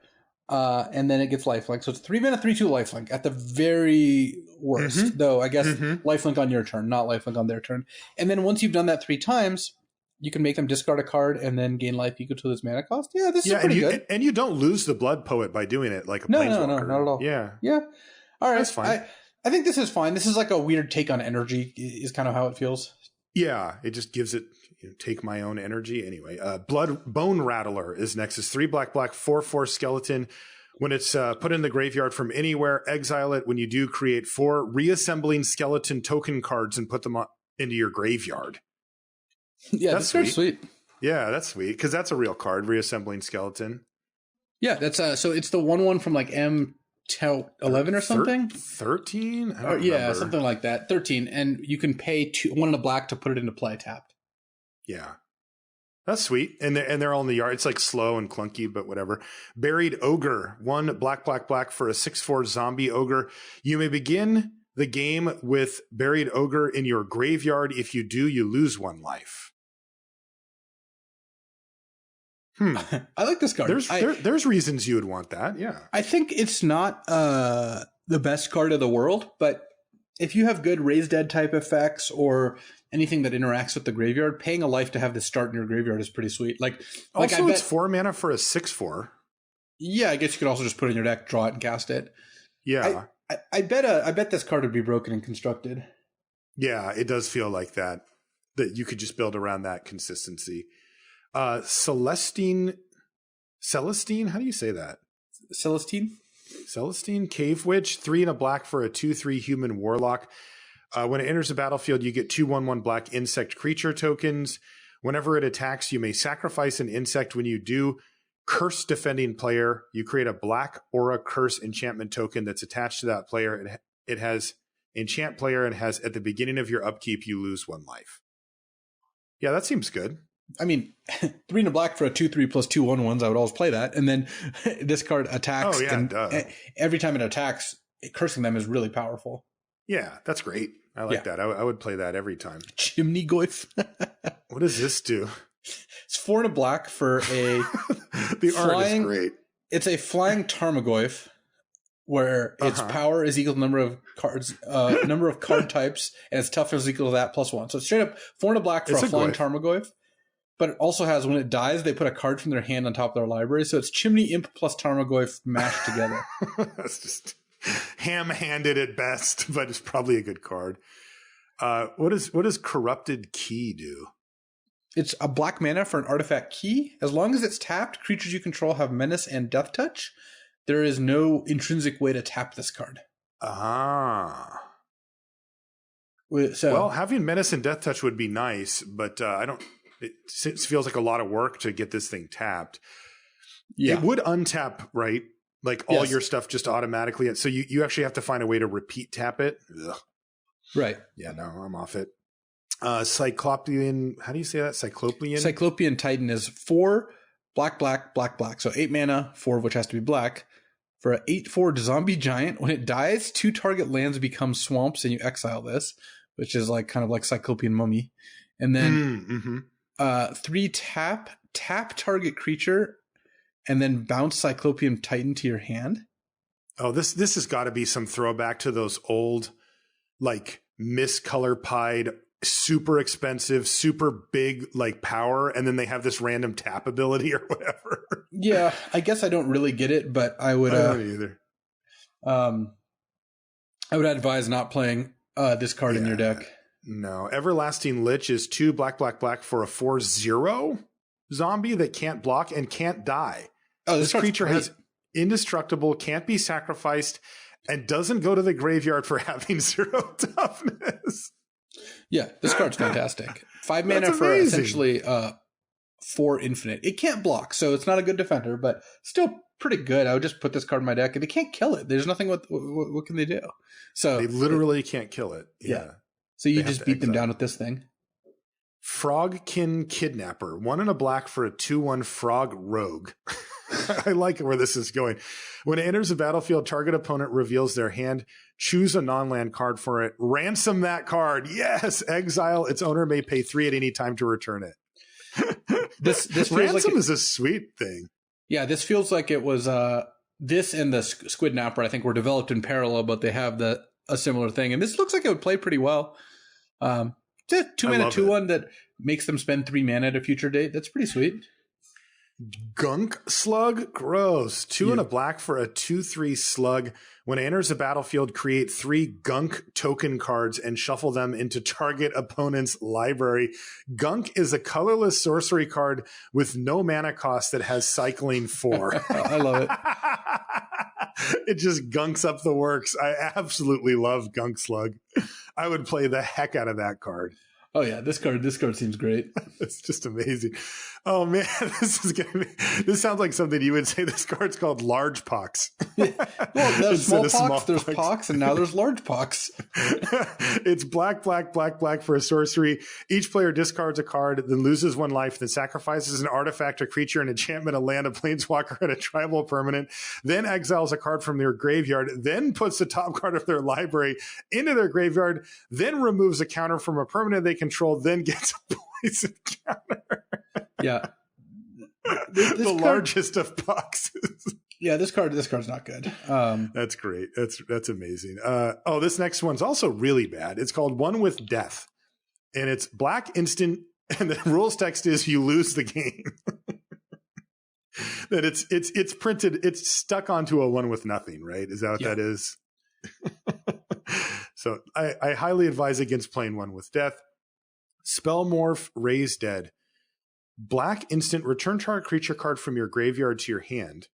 and then it gets lifelink. So it's 3 mana, 3/2 lifelink at the very worst. Though I guess lifelink on your turn, not lifelink on their turn. And then once you've done that 3 times, you can make them discard a card and then gain life equal to this mana cost. Yeah, this is pretty good. And you don't lose the Blood Poet by doing it like a planeswalker. No, not at all. Yeah. All right, that's fine. I think this is fine. This is like a weird take on energy is kind of how it feels. Yeah, it just gives it take my own energy. Anyway, Bone Rattler is next. It's 3 black, 4/4 skeleton. When it's put in the graveyard from anywhere, exile it. When you do, create 4 reassembling skeleton token cards and put them into your graveyard. Yeah, that's very sweet. Yeah, that's sweet because that's a real card, reassembling skeleton. Yeah, that's so it's the 1/1 from like M11 or something. 13? Yeah, something like that. 13, and you can pay 1 and a black to put it into play tapped. Yeah, that's sweet, and they're all in the yard. It's like slow and clunky, but whatever. Buried Ogre, 1 black for a 6/4 zombie ogre. You may begin the game with Buried Ogre in your graveyard. If you do, you lose 1 life. I like this card. There's reasons you would want that. Yeah, I think it's not the best card of the world, but if you have good Raise Dead type effects or anything that interacts with the graveyard, paying a life to have this start in your graveyard is pretty sweet. Also, it's 4 mana for a 6/4. Yeah, I guess you could also just put it in your deck, draw it, and cast it. Yeah, I bet this card would be broken and constructed. Yeah, it does feel like that. that you could just build around that consistency. Celestine, how do you say that? Celestine Cave Witch, 3 and a black for a 2/3 human warlock. When it enters the battlefield, you get 2/1/1 black insect creature tokens. Whenever it attacks, you may sacrifice an insect. When you do, curse defending player, you create a black aura curse enchantment token that's attached to that player. It has enchant player and has at the beginning of your upkeep, you lose 1 life. Yeah, that seems good. I mean, 3 and a black for a 2/3 plus 2/1/1s, I would always play that. And then this card attacks. Oh, yeah, and every time it attacks, cursing them is really powerful. Yeah, that's great. I like that. I would play that every time. Chimney Goyf. What does this do? It's 4 and a black for a the art is great. It's a flying Tarmogoyf where its power is equal to number of cards, number of card types, and its toughness is equal to that plus 1. So it's straight up 4 and a black for a flying Tarmogoyf. But it also has, when it dies, they put a card from their hand on top of their library. So it's Chimney Imp plus Tarmogoyf mashed together. That's just ham-handed at best, but it's probably a good card. What does Corrupted Key do? It's a black mana for an artifact key. As long as it's tapped, creatures you control have Menace and Death Touch. There is no intrinsic way to tap this card. So, well, having Menace and Death Touch would be nice, but I don't. It feels like a lot of work to get this thing tapped. Yeah. It would untap, right? Like all your stuff just automatically. So you actually have to find a way to repeat tap it. Ugh. Right. Yeah, no, I'm off it. Cyclopean, how do you say that? Cyclopean Titan is 4 black, black, black, black. So 8 mana, 4 of which has to be black. For an 8/4 zombie giant, when it dies, 2 target lands become swamps and you exile this, which is like kind of like Cyclopean Mummy. And then 3 tap target creature, and then bounce Cyclopean Titan to your hand. Oh, this has got to be some throwback to those old, like, miscolor pied, super expensive, super big, like, power, and then they have this random tap ability or whatever. Yeah, I guess I don't really get it, but I would. I don't either. I would advise not playing this card in your deck. No. Everlasting Lich is 2 black, black, black for a 4/0 zombie that can't block and can't die. Oh, this creature has indestructible, can't be sacrificed, and doesn't go to the graveyard for having 0 toughness. Yeah, this card's fantastic. 5 mana for essentially 4 infinite. It can't block, so it's not a good defender, but still pretty good. I would just put this card in my deck. They can't kill it. There's nothing. What can they do? So they literally can't kill it. Yeah. So you just beat them down with this thing. Frogkin Kidnapper, 1 and a black for a 2/1 frog rogue. I like where this is going. When it enters the battlefield, target opponent reveals their hand. Choose a non-land card for it. Ransom that card. Yes. Exile. Its owner may pay 3 at any time to return it. This ransom is a sweet thing. Yeah, this feels like it was this and the Squid Napper, I think, were developed in parallel, but they have a similar thing. And this looks like it would play pretty well. It's a 2 mana 2/1 that makes them spend 3 mana at a future date. That's pretty sweet. Gunk Slug, gross. 2 and a black for a 2/3 slug. When it enters the battlefield, create 3 gunk token cards and shuffle them into target opponent's library. Gunk is a colorless sorcery card with no mana cost that has cycling 4. I love it. It just gunks up the works. I absolutely love Gunk Slug. I would play the heck out of that card. Oh yeah, this card seems great. It's just amazing. Oh man, this sounds like something you would say. This card's called Large Pox. Well, there's small pox, there's pox, and now there's large pox. It's black, black, black, black for a sorcery. Each player discards a card, then loses 1 life, then sacrifices an artifact, a creature, an enchantment, a land, a planeswalker, and a tribal permanent, then exiles a card from their graveyard, then puts the top card of their library into their graveyard, then removes a counter from a permanent they control, then gets a poison counter. Yeah. The card, largest of boxes. Yeah, this card's not good. That's great. That's amazing. This next one's also really bad. It's called One with Death. And it's black instant, and the rules text is you lose the game. That it's printed, it's stuck onto a 1 with nothing, right? Is that what that is? So I highly advise against playing One with Death. Spell Morph, Raise Dead. Black instant, return target creature card from your graveyard to your hand.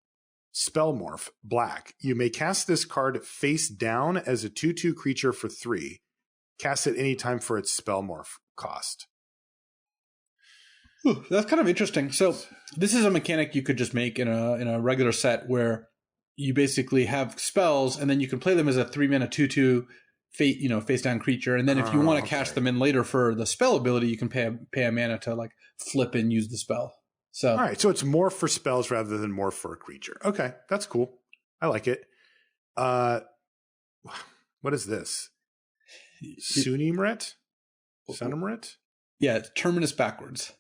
Spell Morph, black. You may cast this card face down as a 2/2 creature for 3. Cast it any time for its Spell Morph cost. Ooh, that's kind of interesting. So this is a mechanic you could just make in a regular set where you basically have spells and then you can play them as a 3-mana 2/2 face down creature. And then if you want to cast them in later for the spell ability, you can pay a mana to like flip and use the spell. So all right, so it's more for spells rather than more for a creature. Okay, that's cool. I like it. What is this? Sunimret? Sunimret? Yeah, it's Terminus backwards.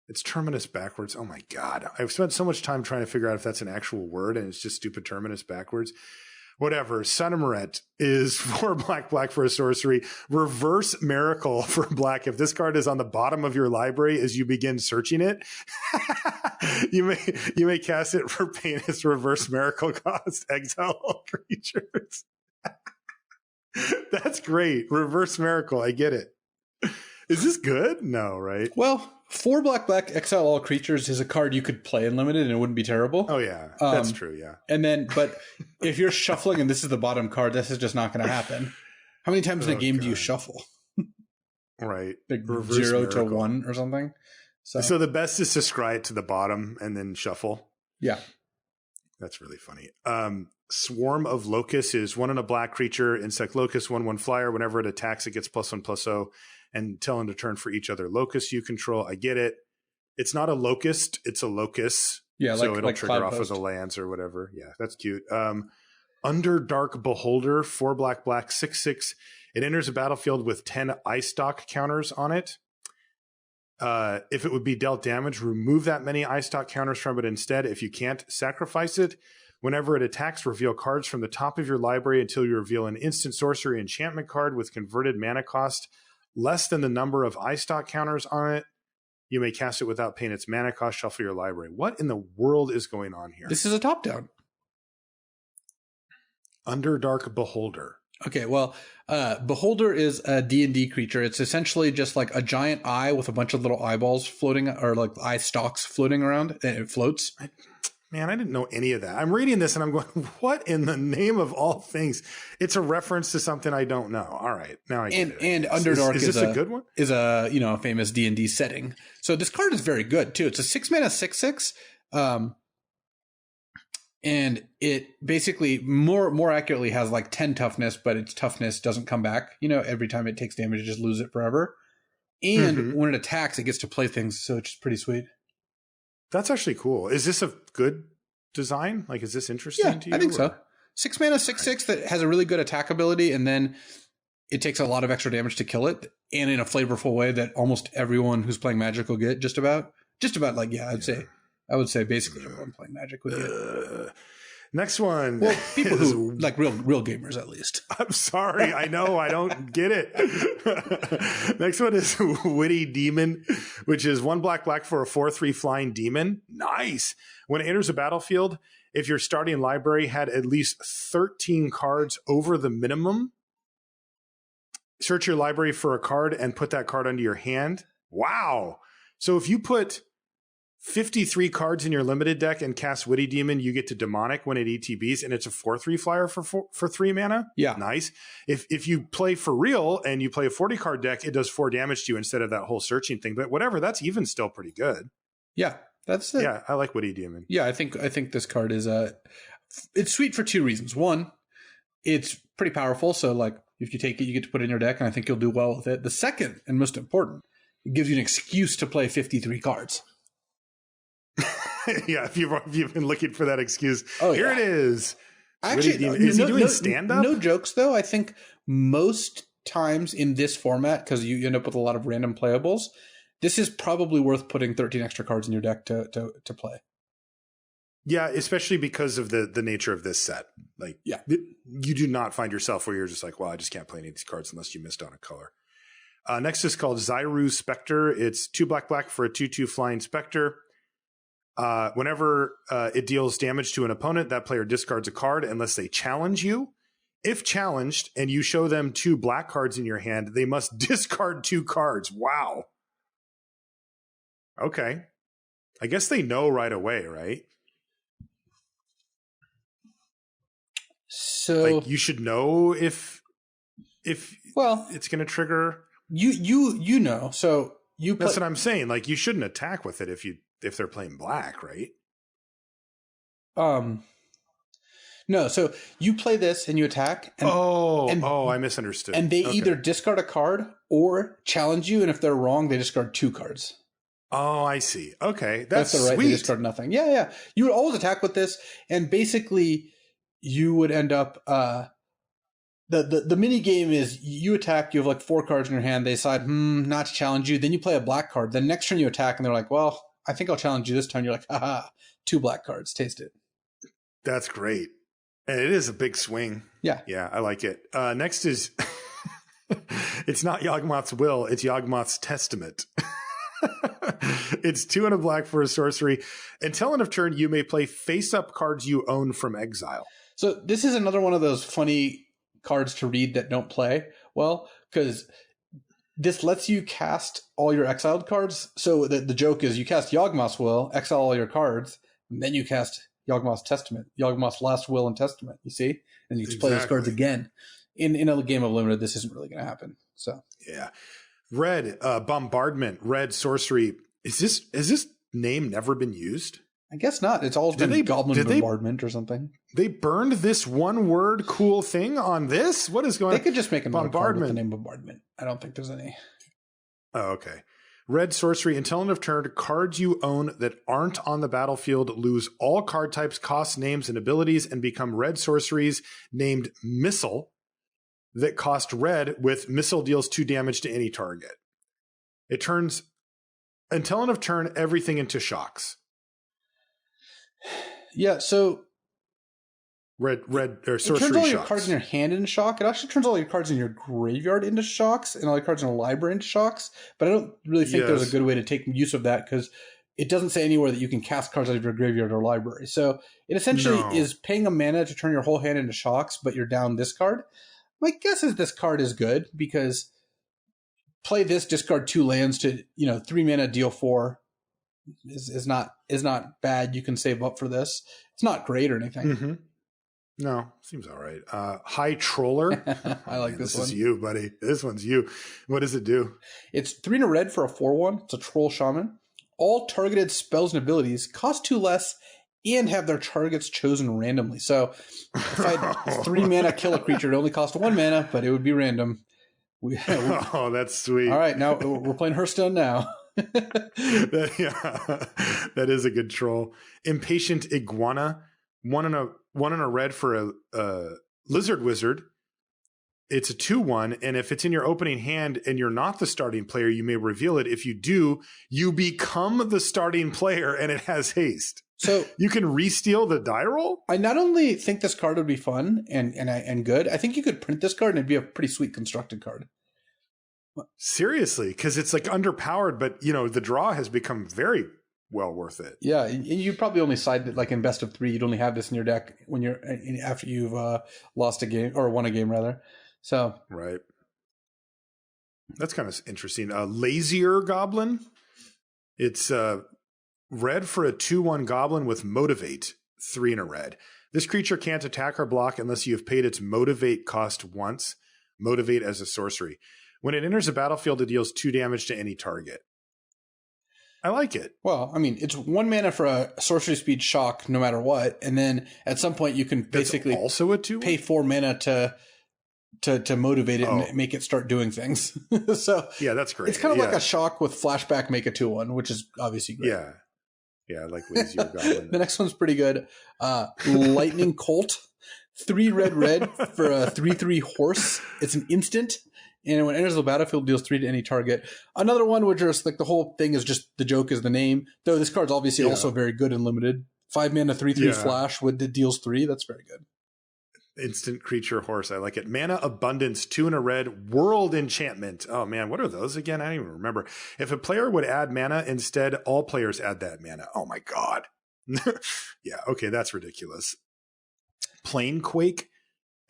It's Terminus backwards. Oh my God. I've spent so much time trying to figure out if that's an actual word and it's just stupid Terminus backwards. Whatever. Sunimret is 4 black for a sorcery. Reverse Miracle for black. If this card is on the bottom of your library as you begin searching it, you may cast it for paying its Reverse Miracle cost. Exile all creatures. That's great. Reverse Miracle. I get it. Is this good? No, right? Well, 4 black, exile all creatures is a card you could play in limited and it wouldn't be terrible. Oh, yeah. That's true, yeah. And then, but if you're shuffling and this is the bottom card, this is just not going to happen. How many times in a game do you shuffle? Right. Like 0 to 1 or something? So the best is to scry it to the bottom and then shuffle? Yeah. That's really funny. Swarm of Locusts is 1 and a black creature, insect locust, 1/1 flyer. Whenever it attacks, it gets +1/+0. And tell end of turn for each other locust you control. I get it. It's not a locust, it's a locust. Yeah, so it'll like trigger off of the lands or whatever. Yeah, that's cute. Underdark Beholder, 4 black, 6/6. It enters a battlefield with 10 ice stock counters on it. If it would be dealt damage, remove that many ice stock counters from it instead. If you can't, sacrifice it. Whenever it attacks, reveal cards from the top of your library until you reveal an instant sorcery enchantment card with converted mana cost less than the number of ice stock counters on it. You may cast it without paying its mana cost. Shuffle your library. What in the world is going on here? This is a top-down. Underdark Beholder. Okay, well, Beholder is a D&D creature. It's essentially just like a giant eye with a bunch of little eyeballs floating, or like eye stalks floating around, and it floats. Man, I didn't know any of that. I'm reading this and I'm going, what in the name of all things? It's a reference to something I don't know. All right. Now I get it. And Underdark is this a good one? Is a famous D&D setting. So this card is very good too. It's a 6-mana 6/6. And it basically more accurately has like 10 toughness, but its toughness doesn't come back. Every time it takes damage, it just loses it forever. And when it attacks, it gets to play things. So it's pretty sweet. That's actually cool. Is this a good design? Like, is this interesting to you? I think so. 6-mana 6/6 that has a really good attack ability, and then it takes a lot of extra damage to kill it, and in a flavorful way that almost everyone who's playing Magic will get. Just about like, I would say basically everyone playing Magic would get. Next one. Well, people who like real gamers, at least. I'm sorry. I know. I don't get it. Next one is Witty Demon, which is 1 black for a 4/3 flying demon. Nice. When it enters a battlefield, if your starting library had at least 13 cards over the minimum, search your library for a card and put that card under your hand. Wow. So if you put 53 cards in your limited deck and cast Witty Demon, you get to Demonic when it ETBs, and it's a 4/3 flyer for 3 mana. Yeah. Nice. If you play for real and you play a 40 card deck, it does 4 damage to you instead of that whole searching thing. But whatever, that's even still pretty good. Yeah. That's it. Yeah, I like Witty Demon. Yeah, I think this card is it's sweet for 2 reasons. One, it's pretty powerful, so like if you take it, you get to put it in your deck, and I think you'll do well with it. The second, and most important, it gives you an excuse to play 53 cards. Yeah, if you've been looking for that excuse, here it is. Actually, is he doing stand-up? No jokes, though. I think most times in this format, because you end up with a lot of random playables, this is probably worth putting 13 extra cards in your deck to play. Yeah, especially because of the nature of this set. Like, you do not find yourself where you're just like, well, I just can't play any of these cards unless you missed on a color. Next is called Zyru Spectre. It's 2 black for a 2/2 flying Spectre. Whenever it deals damage to an opponent, that player discards a card unless they challenge you. If challenged and you show them 2 black cards in your hand, they must discard 2 cards. Wow. Okay. I guess they know right away, right? So like you should know if well it's going to trigger. You know. So that's what I'm saying. Like you shouldn't attack with it if they're playing black, right? No, so you play this and you attack. And, I misunderstood. And they either discard a card or challenge you, and if they're wrong, they discard 2 cards. Oh, I see. Okay, that's right. Sweet. They discard nothing. Yeah. You would always attack with this, and basically you would end up. The mini game is you attack. You have like 4 cards in your hand. They decide not to challenge you. Then you play a black card. Then next turn you attack, and they're like, "Well, I think I'll challenge you this time." You're like, "Haha, 2 black cards. Taste it." That's great. And it is a big swing. Yeah. Yeah, I like it. Next is, it's not Yawgmoth's Will, it's Yawgmoth's Testament. It's 2 and a black for a sorcery. Until end of turn, you may play face-up cards you own from exile. So this is another one of those funny cards to read that don't play well, because this lets you cast all your exiled cards. So the joke is you cast Yawgmoth's Will, exile all your cards, and then you cast Yawgmoth's Testament, Yawgmoth's Last Will and Testament, you see? And you just play those cards again. In a game of Limited, this isn't really going to happen. So yeah. Red, Bombardment, red sorcery. Has this name never been used? I guess not. It's always been Goblin Bombardment or something. They burned this one word cool thing on this? What is going on? They could just make another card with the name Bombardment. I don't think there's any. Oh, okay. Red sorcery, until end of turn, cards you own that aren't on the battlefield lose all card types, costs, names, and abilities and become red sorceries named Missile that cost red with Missile deals 2 damage to any target. It turns, until end of turn, everything into shocks. Yeah, so red or sorcery. It turns all your shocks. cards in your hand into shock. It actually turns all your cards in your graveyard into shocks and all your cards in your library into shocks. But I don't really think there's a good way to take use of that because it doesn't say anywhere that you can cast cards out of your graveyard or library. So it essentially is paying a mana to turn your whole hand into shocks, but you're down this card. My guess is this card is good because play this, discard 2 lands to 3 mana, deal 4 is not bad. You can save up for this. It's not great or anything. Mm-hmm. No, seems all right. High Troller. I like this one. This is you, buddy. This one's you. What does it do? It's 3 and a red for a 4/1. It's a Troll Shaman. All targeted spells and abilities cost 2 less and have their targets chosen randomly. So if I had 3 mana kill a creature, it only cost 1 mana, but it would be random. Oh, that's sweet. All right, now we're playing Hearthstone now. That is a good troll. Impatient Iguana. 1 and a red for a Lizard Wizard. It's a 2/1, and if it's in your opening hand and you're not the starting player, you may reveal it. If you do, you become the starting player, and it has haste. So you can re-steal the die roll? I not only think this card would be fun and good, I think you could print this card and it'd be a pretty sweet constructed card. Seriously, because it's like underpowered, but the draw has become very well worth it. Yeah, you probably only side it like in best of 3. You'd only have this in your deck when you're after you've lost a game or won a game rather. So right, that's kind of interesting. Lazier Goblin. It's red for a 2/1 goblin with Motivate, 3 and a red. This creature can't attack or block unless you have paid its Motivate cost once. Motivate as a sorcery. When it enters the battlefield, it deals 2 damage to any target. I like it. Well, I mean, it's 1 mana for a sorcery speed shock no matter what. And then at some point you can basically also a 2 pay 4 mana to motivate it and make it start doing things. So yeah, that's great. It's kind of like a shock with flashback, make a 2/1, which is obviously great. Yeah. Yeah, I like Lazier Goblin. The next one's pretty good. Lightning Colt. 3 red for a 3/3 horse. It's an instant. And when it enters the battlefield, deals 3 to any target. Another one, which is like the whole thing is just the joke is the name. Though this card's obviously also very good and limited. 5 mana, 3/3 flash with it deals 3. That's very good. Instant creature horse. I like it. Mana Abundance, 2 and a red. World Enchantment. Oh man, what are those again? I don't even remember. If a player would add mana, instead all players add that mana. Oh my god. Yeah, okay, that's ridiculous. Planequake.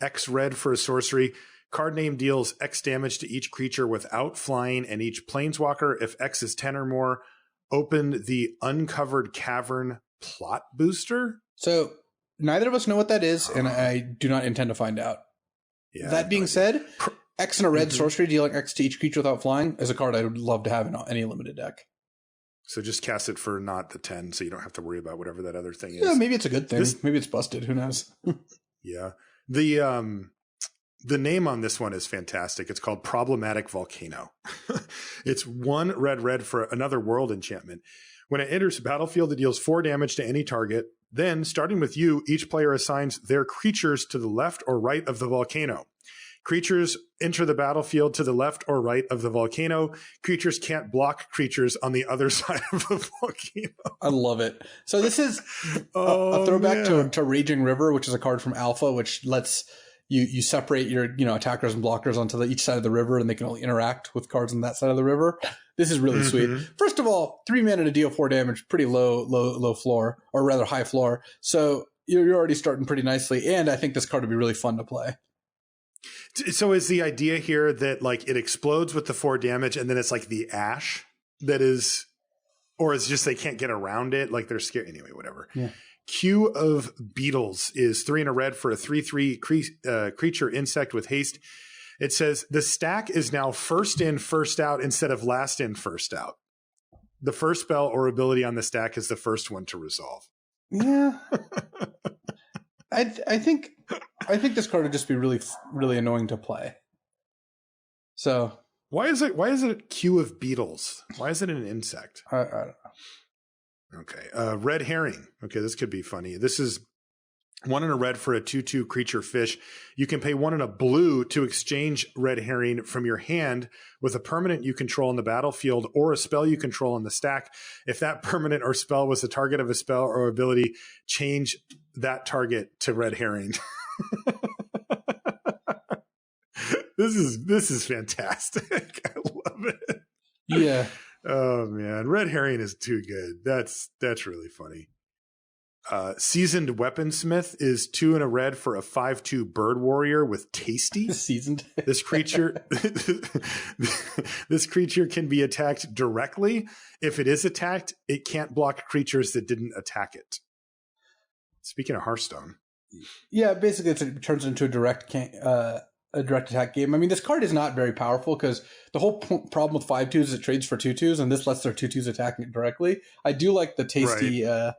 X red for a sorcery. Card name deals X damage to each creature without flying and each planeswalker. If X is 10 or more, open the Uncovered Cavern plot booster. So neither of us know what that is, and I do not intend to find out. Yeah, that being said, X and a red sorcery dealing X to each creature without flying is a card I would love to have in any limited deck. So just cast it for not the 10, so you don't have to worry about whatever that other thing is. Yeah, maybe it's a good thing. Maybe it's busted. Who knows? Yeah. The name on this one is fantastic. It's called Problematic Volcano. It's 1 red for another world enchantment. When it enters the battlefield, it deals 4 damage to any target. Then, starting with you, each player assigns their creatures to the left or right of the volcano. Creatures enter the battlefield to the left or right of the volcano. Creatures can't block creatures on the other side of the volcano. I love it. So this is a throwback to Raging River, which is a card from Alpha, which lets you separate your attackers and blockers onto each side of the river, and they can only interact with cards on that side of the river. This is really sweet. First of all, 3 mana to deal 4 damage, pretty low floor, or rather high floor. So you're already starting pretty nicely, and I think this card would be really fun to play. So is the idea here that like it explodes with the 4 damage, and then it's like the ash that is, or it's just they can't get around it, like they're scared anyway, whatever. Yeah. Queue of Beetles is 3 and a red for a 3/3 creature insect with haste. It says the stack is now first in, first out instead of last in, first out. The first spell or ability on the stack is the first one to resolve. Yeah. I think this card would just be really, really annoying to play. So why is it a queue of beetles? Why is it an insect? I don't know. Okay. Red herring. Okay, this could be funny. This is 1 and a red for a 2/2 creature fish. You can pay 1 and a blue to exchange red herring from your hand with a permanent you control on the battlefield or a spell you control on the stack. If that permanent or spell was the target of a spell or ability, change that target to red herring. This is fantastic. I love it. Yeah. Oh man, red herring is too good. That's really funny. Seasoned Weaponsmith is 2 and a red for a 5/2 bird warrior with tasty. Seasoned. This creature can be attacked directly. If it is attacked, it can't block creatures that didn't attack it. Speaking of Hearthstone. Yeah, basically it turns into a direct attack game. I mean, this card is not very powerful because the whole problem with 5/2s is it trades for 2/2s, and this lets their 2/2s attack it directly. I do like the tasty. Right.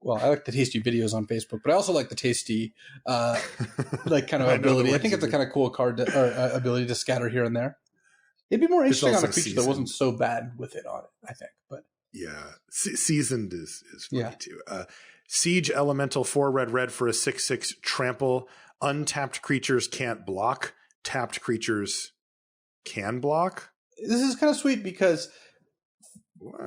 I like the tasty videos on Facebook, but I also like the tasty, like kind of ability. I think it's a kind of cool card ability to scatter here and there. It'd be more interesting on a creature that wasn't so bad with it on it, I think. But yeah, seasoned is funny too. Siege Elemental 4 red for a 6/6 trample. Untapped creatures can't block. Tapped creatures can block. This is kind of sweet because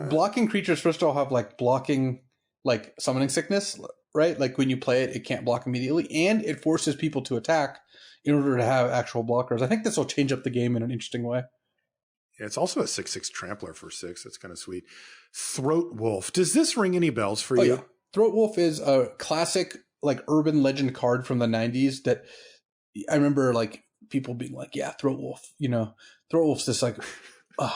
blocking creatures first of all have like blocking, like summoning sickness, right? Like when you play it, it can't block immediately, and it forces people to attack in order to have actual blockers. I think this will change up the game in an interesting way. Yeah, it's also a 6/6 trampler for 6. That's kind of sweet. Throat Wolf. Does this ring any bells for you? Yeah. Throat Wolf is a classic like urban legend card from the 90s that I remember like people being like, yeah, Throat Wolf, Throat Wolf's this like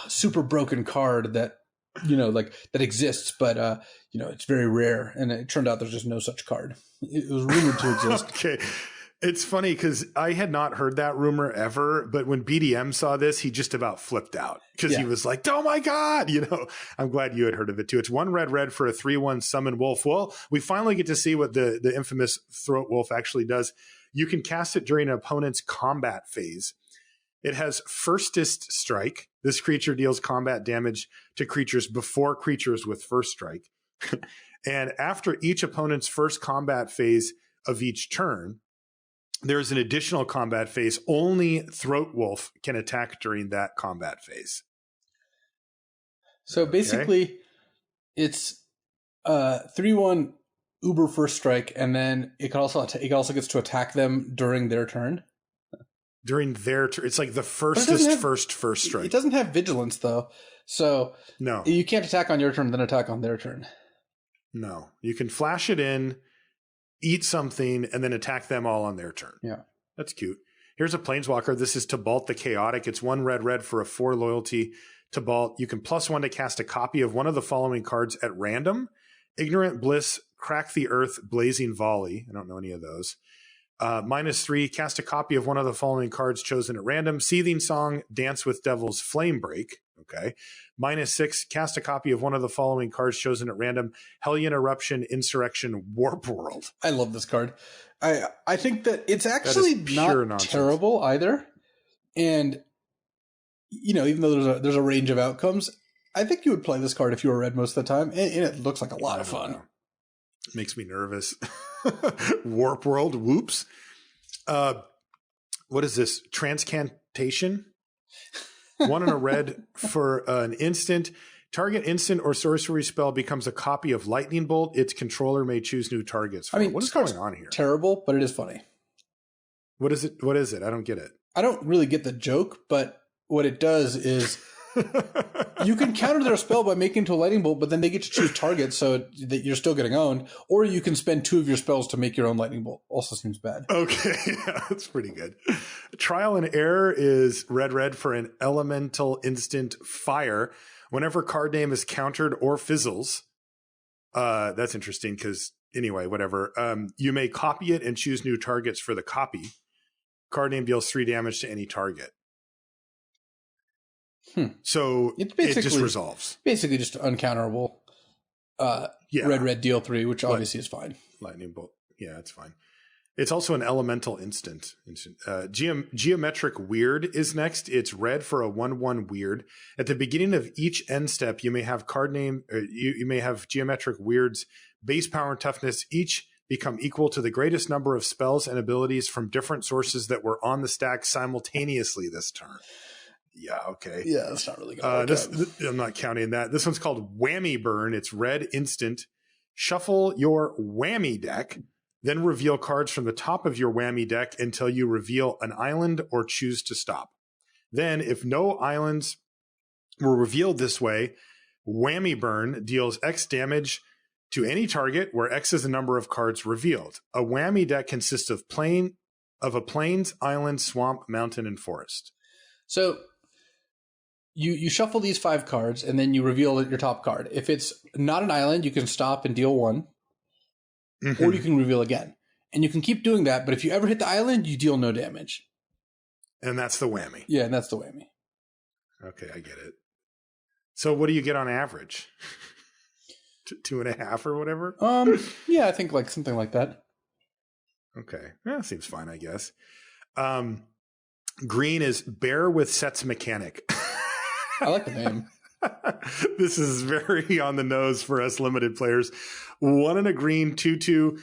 super broken card that, that exists, but, it's very rare. And it turned out there's just no such card. It was rumored to exist. Okay. It's funny because I had not heard that rumor ever, but when BDM saw this, he just about flipped out because he was like, oh my God, I'm glad you had heard of it too. It's 1 red for a 3/1 summon wolf. Well, we finally get to see what the infamous Throat Wolf actually does. You can cast it during an opponent's combat phase. It has Firstest Strike. This creature deals combat damage to creatures before creatures with First Strike. And after each opponent's first combat phase of each turn, there's an additional combat phase. Only Throat Wolf can attack during that combat phase. So basically, it's 3/1 Uber First Strike, and then it also gets to attack them during their turn. During their turn, it's like the first strike. It doesn't have vigilance though, so no, you can't attack on your turn, then attack on their turn. No, you can flash it in, eat something, and then attack them all on their turn. Yeah. That's cute. Here's a Planeswalker. This is Tibalt the Chaotic. It's 1 red for a 4 loyalty. Tibalt. You can +1 to cast a copy of one of the following cards at random. Ignorant Bliss, Crack the Earth, Blazing Volley. I don't know any of those. -3, cast a copy of one of the following cards chosen at random. Seething Song, Dance with Devils, Flame Break. Okay. -6, cast a copy of one of the following cards chosen at random. Hellion Eruption, Insurrection, Warp World. I love this card. I think that it's actually not terrible either. And, you know, even though there's a range of outcomes, I think you would play this card if you were red most of the time. And it looks like a lot of fun. Makes me nervous. Warp World, whoops. What is this? Transcantation? 1 and a red for an instant. Target instant or sorcery spell becomes a copy of Lightning Bolt. Its controller may choose new targets. I mean, what is going on here? Terrible, but it is funny. What is it? What is it? I don't get it. I don't really get the joke, but what it does is you can counter their spell by making it into a lightning bolt, but then they get to choose targets so that you're still getting owned, or you can spend 2 of your spells to make your own lightning bolt. Also seems bad. Okay, yeah, that's pretty good. Trial and Error is red for an elemental instant fire. Whenever card name is countered or fizzles, that's interesting because anyway, whatever. You may copy it and choose new targets for the copy. Card name deals 3 damage to any target. So it just resolves. Basically just uncounterable. Red deal 3, which obviously is fine. Lightning bolt. Yeah, it's fine. It's also an elemental instant. Geometric Weird is next. It's red for a 1/1 weird. At the beginning of each end step, you may have card name. You may have Geometric Weird's base power and toughness each become equal to the greatest number of spells and abilities from different sources that were on the stack simultaneously this turn. Yeah, okay. Yeah, that's not really good. I'm not counting that. This one's called Whammy Burn. It's red instant. Shuffle your whammy deck, then reveal cards from the top of your whammy deck until you reveal an island or choose to stop. Then, if no islands were revealed this way, Whammy Burn deals X damage to any target where X is the number of cards revealed. A whammy deck consists of a plains, island, swamp, mountain, and forest. So you shuffle these 5 cards, and then you reveal your top card. If it's not an island, you can stop and deal 1. Mm-hmm. Or you can reveal again. And you can keep doing that, but if you ever hit the island, you deal no damage. And that's the whammy. Yeah, and that's the whammy. Okay, I get it. So what do you get on average? 2.5 or whatever? Yeah, I think like something like that. Okay. Yeah, seems fine, I guess. Green is Bear with Sets Mechanic. I like the name. This is very on the nose for us limited players. 1 and a green, 2/2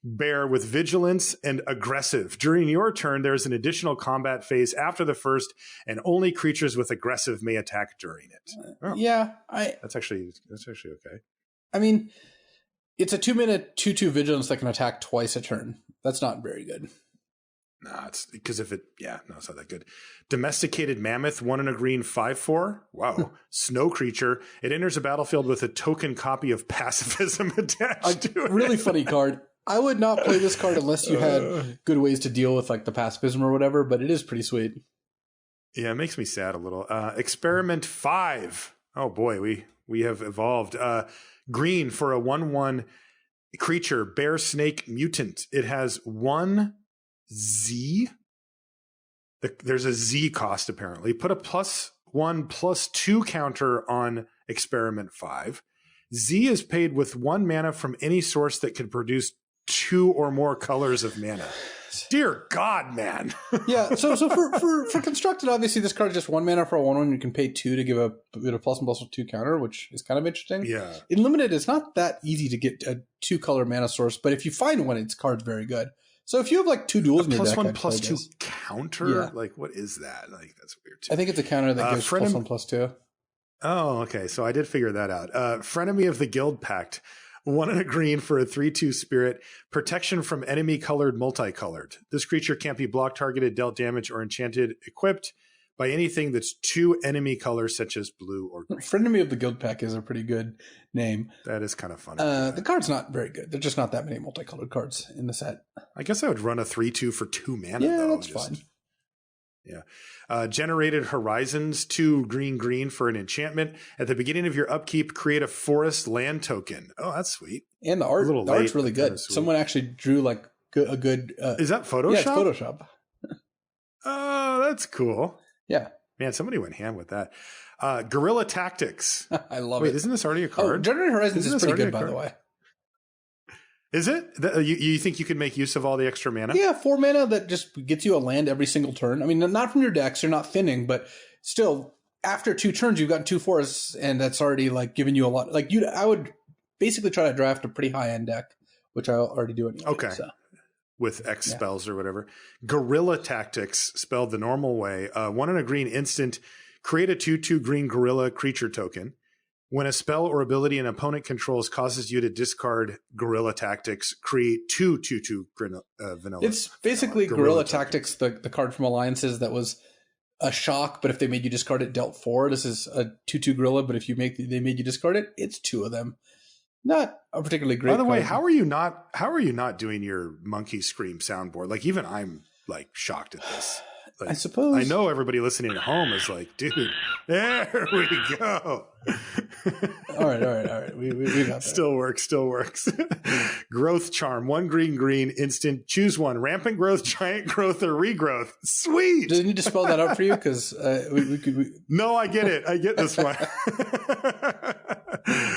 bear with vigilance and aggressive. During your turn, there's an additional combat phase after the first, and only creatures with aggressive may attack during it. Oh, yeah, that's actually okay. I mean, it's a 2-minute 2/2 vigilance that can attack twice a turn. That's not very good. Nah, it's because it's not that good. Domesticated Mammoth, 1 and a green, 5/4. Wow. Snow creature. It enters a battlefield with a token copy of Pacifism attached to it. Really funny card. I would not play this card unless you had good ways to deal with like the pacifism or whatever, but it is pretty sweet. Yeah, it makes me sad a little. Experiment 5. Oh boy, we have evolved. Green for a 1/1 creature, bear snake mutant. It has 1 Z. There's a Z cost apparently. Put a +1/+2 counter on Experiment 5. Z is paid with 1 mana from any source that can produce 2 or more colors of mana. Dear God, man. Yeah. So for constructed, obviously this card is just 1 mana for a 1/1. You can pay 2 to give a +1/+2 counter, which is kind of interesting. Yeah. In limited, it's not that easy to get a 2 color mana source, but if you find one, its card's very good. So if you have like 2 duels in your deck, +1/+2 counter, yeah. Like what is that? Like that's weird too. I think it's a counter that gives +1/+2. Oh, okay. So I did figure that out. Frenemy of the Guild Pact, 1 and a green for a 3/2 spirit, protection from enemy colored, multicolored. This creature can't be blocked, targeted, dealt damage, or enchanted, equipped. by anything that's 2 enemy colors such as blue or green. Frenemy of the Guild Pack is a pretty good name. That is kind of funny. The card's not very good. There's just not that many multicolored cards in the set. I guess I would run a 3/2 for 2 mana. Yeah, though. that's fine. Yeah. Generated Horizons, 2 green for an enchantment. At the beginning of your upkeep, create a forest land token. Oh, that's sweet. And the art's really good. Someone actually drew like a good. Is that Photoshop? Yeah, it's Photoshop. Oh, that's cool. Yeah. Man, somebody went ham with that. Guerrilla Tactics. I love it. Wait, isn't this already a card? Oh, Generated Horizons is pretty good, by the way. Is it? You think you could make use of all the extra mana? Yeah, 4 mana that just gets you a land every single turn. I mean, not from your decks, you're not thinning, but still, after 2 turns, you've gotten 2 forests, and that's already like giving you a lot. Like I would basically try to draft a pretty high end deck, which I already do anyway. Okay. So. With X spells or whatever. Guerrilla Tactics, spelled the normal way. 1 and a green instant. Create a 2/2 green gorilla creature token. When a spell or ability an opponent controls causes you to discard Guerrilla Tactics, create 2 2/2 vanilla. It's basically Guerrilla Tactics, the card from Alliances that was a shock, but if they made you discard it, dealt 4. This is a 2/2 Guerrilla, but if they made you discard it, it's 2 of them. Not a particularly great. By the way, how are you not doing your Monkey Scream soundboard? Like, even I'm like shocked at this. Like, I suppose. I know everybody listening at home is like, dude, there we go. All right. We got that. Still works. Growth Charm, 1 green instant. Choose one: rampant growth, giant growth, or regrowth. Sweet. Do I need to spell that out for you? Because we could. No, I get it. I get this one.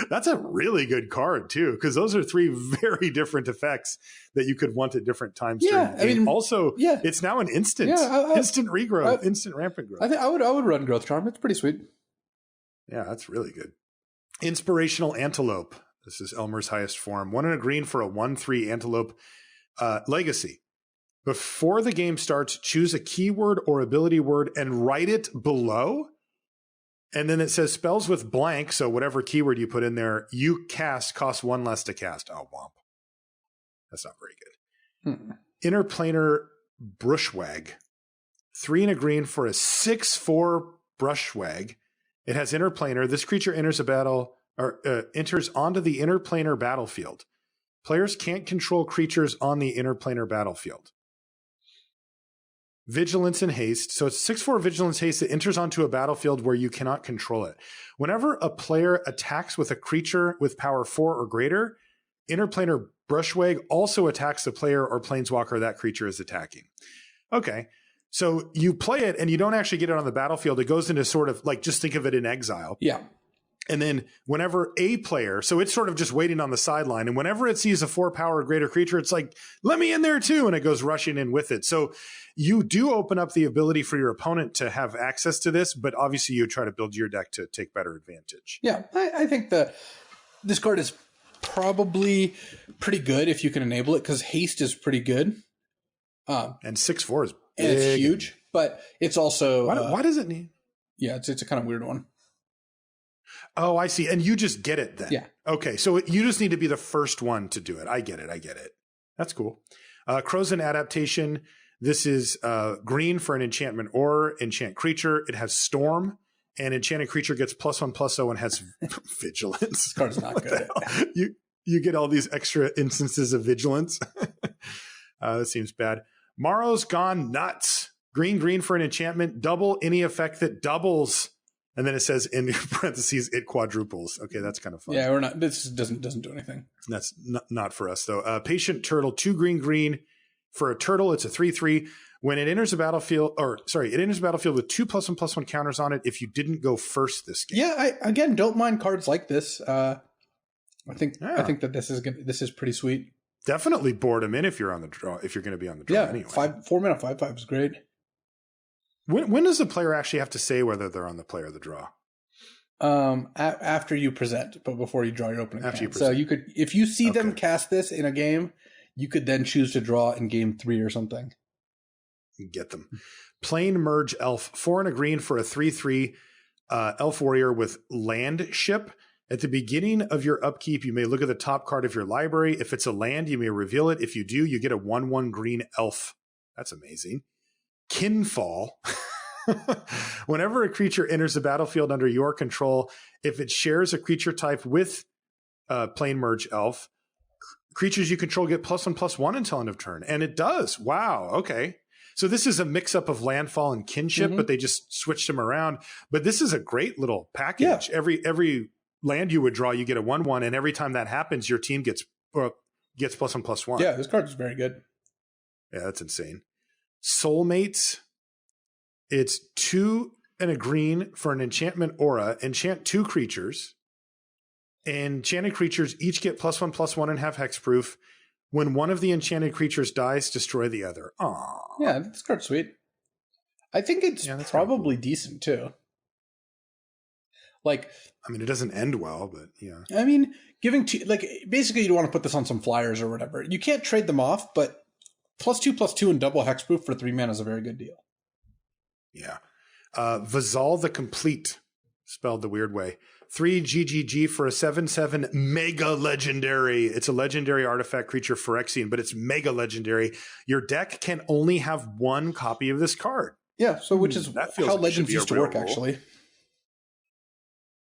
That's a really good card too, because those are 3 very different effects that you could want at different times. Yeah, I mean, also, it's now an instant, instant regrowth, instant rampant growth. I think I would run Growth Charm. It's pretty sweet. Yeah, that's really good. Inspirational Antelope. This is Elmer's highest form. 1 and a green for a 1/3 Antelope legacy. Before the game starts, choose a keyword or ability word and write it below. And then it says spells with blank. So whatever keyword you put in there, you cast costs 1 less to cast. Oh, womp. That's not very good. Interplanar Brushwag. 3 and a green for a 6/4 Brushwag. It has interplanar. This creature enters a battle or enters onto the interplanar battlefield. Players can't control creatures on the interplanar battlefield. Vigilance and haste. So it's 6/4 vigilance haste that enters onto a battlefield where you cannot control it. Whenever a player attacks with a creature with power 4 or greater, interplanar Brushwag also attacks the player or planeswalker that creature is attacking. Okay. So you play it and you don't actually get it on the battlefield. It goes into sort of like, just think of it in exile. Yeah. And then whenever a player, so it's sort of just waiting on the sideline. And whenever it sees a 4 power or greater creature, it's like, let me in there too. And it goes rushing in with it. So you do open up the ability for your opponent to have access to this, but obviously you try to build your deck to take better advantage. Yeah. I think this card is probably pretty good if you can enable it, because haste is pretty good. And 6/4 is big. And it's huge, but it's also... Why does it need? Yeah, it's a kind of weird one. Oh, I see. And you just get it then. Yeah. Okay. So you just need to be the first one to do it. I get it. That's cool. Crozen Adaptation. This is green for an enchantment or enchant creature. It has Storm, and enchanted creature gets +1/+0 and has Vigilance. This card's not good. You get all these extra instances of Vigilance. That seems bad. Morrow's Gone Nuts. Green for an enchantment. Double any effect that doubles. And then it says in parentheses, it quadruples. Okay, that's kind of fun. Yeah, we're not. This doesn't do anything. That's not for us though. Patient Turtle, 2 green for a turtle. It's a 3/3. When it enters the battlefield, it enters the battlefield with 2 +1/+1 counters on it. If you didn't go first this game, yeah, I again don't mind cards like this. I think that this is pretty sweet. Definitely board them in if you're on the draw. If you're going to be on the draw, anyway. 4 mana 5/5 is great. When does the player actually have to say whether they're on the play or the draw? After you present, but before you draw your opening hand. You present. So you could, if you see them cast this in a game, you could then choose to draw in game 3 or something. Get them. Plain Merge Elf, 4 and a green for a 3/3 elf warrior with land ship. At the beginning of your upkeep, you may look at the top card of your library. If it's a land, you may reveal it. If you do, you get a 1/1 green elf. That's amazing. Kinfall. Whenever a creature enters the battlefield under your control, if it shares a creature type with Plane Merge Elf, creatures you control get +1/+1 until end of turn. And it does. Wow. Okay. So this is a mix-up of landfall and kinship, but they just switched them around. But this is a great little package. Yeah. Every land you would draw, you get a 1/1, and every time that happens, your team gets +1/+1. Yeah, this card is very good. Yeah, that's insane. Soulmates. It's 2 and a green for an enchantment aura. Enchant 2 creatures. Enchanted creatures each get +1/+1 and have hexproof. When one of the enchanted creatures dies, destroy the other. Aww. Yeah, this card's sweet. I think it's probably decent too. Like, I mean, it doesn't end well, but yeah. I mean, basically you want to put this on some flyers or whatever. You can't trade them off, but +2/+2 and double hexproof for 3 mana is a very good deal. Yeah. Vazal the Complete, spelled the weird way. 3 GGG for a 7/7 mega legendary. It's a legendary artifact creature Phyrexian, but it's mega legendary. Your deck can only have 1 copy of this card. Yeah, so which is how Legends used to work, actually.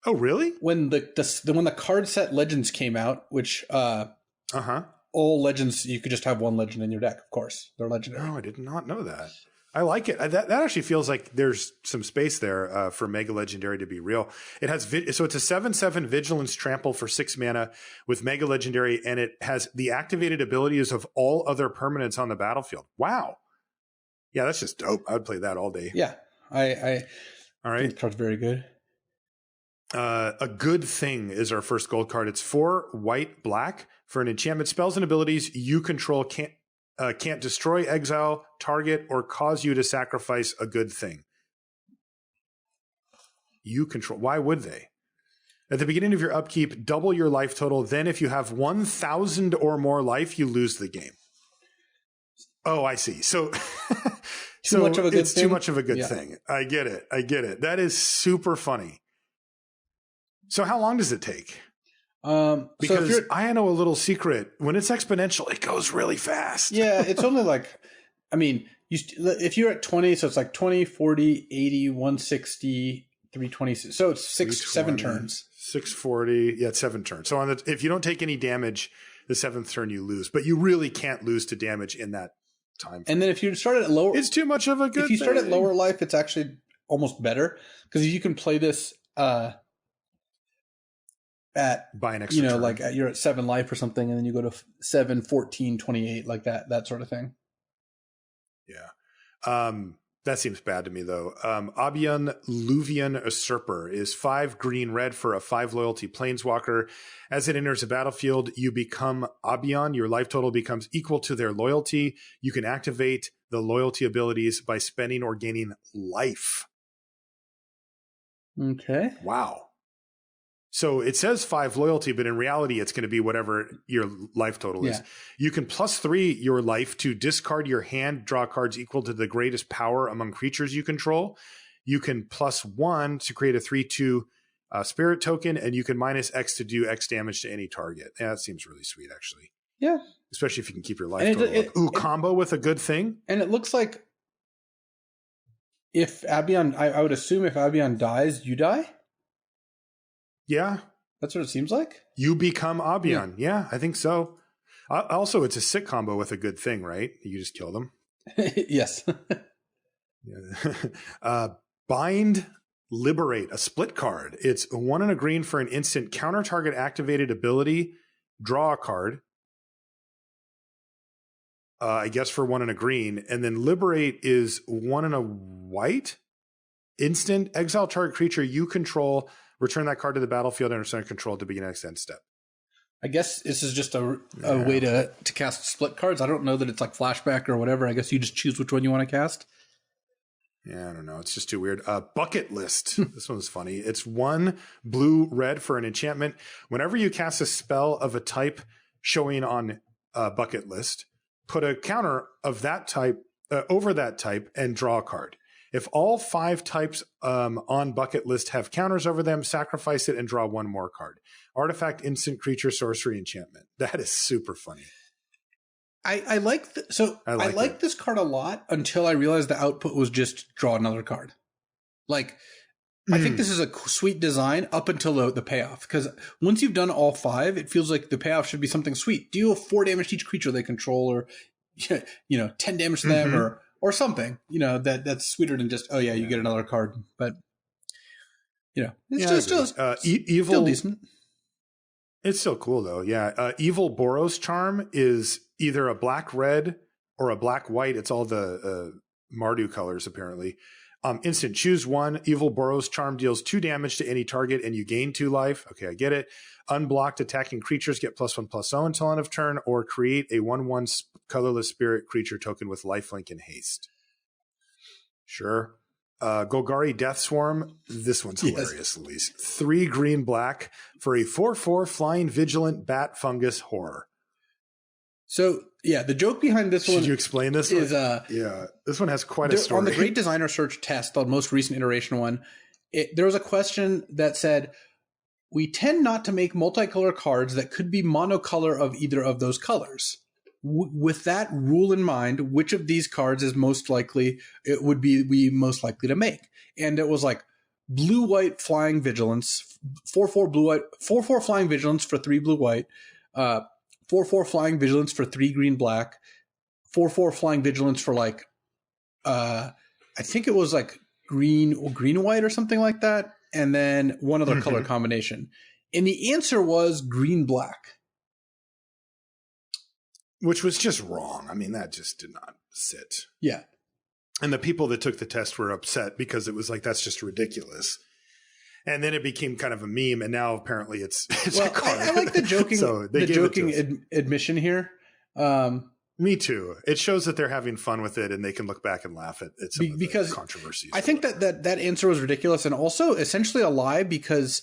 Oh, really? When the card set Legends came out, which all Legends, you could just have 1 legend in your deck, of course. They're legendary. Oh, I did not know that. I like it. That actually feels like there's some space there for Mega Legendary to be real. It has so it's a 7/7 Vigilance Trample for 6 mana with Mega Legendary, and it has the activated abilities of all other permanents on the battlefield. Wow. Yeah, that's just dope. I would play that all day. Yeah, all right. think the card's very good. A Good Thing is our first gold card. It's 4 white, black for an enchantment. Spells and abilities you control can't destroy, exile, target, or cause you to sacrifice a good thing. You control. Why would they? At the beginning of your upkeep, double your life total. Then if you have 1,000 or more life, you lose the game. Oh, I see. So, too much of a good thing. I get it. That is super funny. So how long does it take? Because I know a little secret. When it's exponential, it goes really fast. Yeah, it's only if you're at 20, so it's like 20, 40, 80, 160, 320. So it's 7 turns. 640. Yeah, it's 7 turns. So if you don't take any damage, the 7th turn you lose. But you really can't lose to damage in that time. And then if you start at lower, it's too much of a good. If you start at lower life, it's actually almost better because you can play this. By an extra turn. You're at 7 life or something, and then you go to 7, 14, 28, like that sort of thing. Yeah. That seems bad to me, though. Abian Luvian Usurper is 5 green red for a 5 loyalty planeswalker. As it enters the battlefield, you become Abian. Your life total becomes equal to their loyalty. You can activate the loyalty abilities by spending or gaining life. Okay. Wow. So it says 5 loyalty, but in reality, it's going to be whatever your life total is. You can +3 your life to discard your hand, draw cards equal to the greatest power among creatures you control. You can +1 to create a 3/2 spirit token, and you can -X to do X damage to any target. Yeah, that seems really sweet, actually. Yeah. Especially if you can keep your life total. Combo with a Good Thing. And it looks like if Abian, I would assume if Abian dies, you die? Yeah. That's what it seems like. You become Abian. Yeah, I think so. Also, it's a sick combo with a Good Thing, right? You just kill them. Yes. Bind Liberate, a split card. It's 1 and a green for an instant counter target activated ability. Draw a card. I guess for 1 and a green. And then Liberate is 1 and a white. Instant exile target creature you control. Return that card to the battlefield and return control at the beginning of the next end step. I guess this is just a way to cast split cards. I don't know that it's like flashback or whatever. I guess you just choose which one you want to cast. Yeah, I don't know. It's just too weird. Bucket List. This one's funny. It's 1 blue-red for an enchantment. Whenever you cast a spell of a type showing on Bucket List, put a counter of that type over that type and draw a card. If all 5 types on Bucket List have counters over them, sacrifice it and draw 1 more card. Artifact, instant, creature, sorcery, enchantment. That is super funny. I like this card a lot until I realized the output was just draw another card. Like, I think this is a sweet design up until the payoff. Because once you've done all 5, it feels like the payoff should be something sweet. Deal 4 damage to each creature they control, or 10 damage to them, or something. That's sweeter than just you get another card. But it's still decent. It's still cool though. Yeah, Evil Boros Charm is either a black-red or a black-white. It's all the Mardu colors apparently. Instant, choose one. Evil Boros Charm deals 2 damage to any target and you gain 2 life. Okay, I get it. Unblocked attacking creatures get +1/+0 until end of turn, or create a 1/1 colorless spirit creature token with lifelink and haste. Sure. Golgari Death Swarm. This one's hilarious, at least. 3 green-black for a 4/4 flying vigilant bat fungus horror. So, the joke behind this one... Should you explain this is, this one has quite a story. On the Great Designer Search test, the most recent iteration one, there was a question that said, we tend not to make multicolor cards that could be monocolor of either of those colors. With that rule in mind, which of these cards is most likely, it would be we most likely to make? And it was like blue-white flying vigilance, 4/4 blue-white, 4/4 flying vigilance for 3 blue-white, 4/4 flying vigilance for 3 green-black, 4/4 flying vigilance for I think it was like green-white or something like that, and then one other color combination. And the answer was green-black. Which was just wrong. I mean, that just did not sit. Yeah. And the people that took the test were upset because it was like, that's just ridiculous. And then it became kind of a meme, and now apparently it's a card. I like the joking, so the joking admission here. Me too. It shows that they're having fun with it, and they can look back and laugh at some of the controversies. I think that answer was ridiculous, and also essentially a lie, because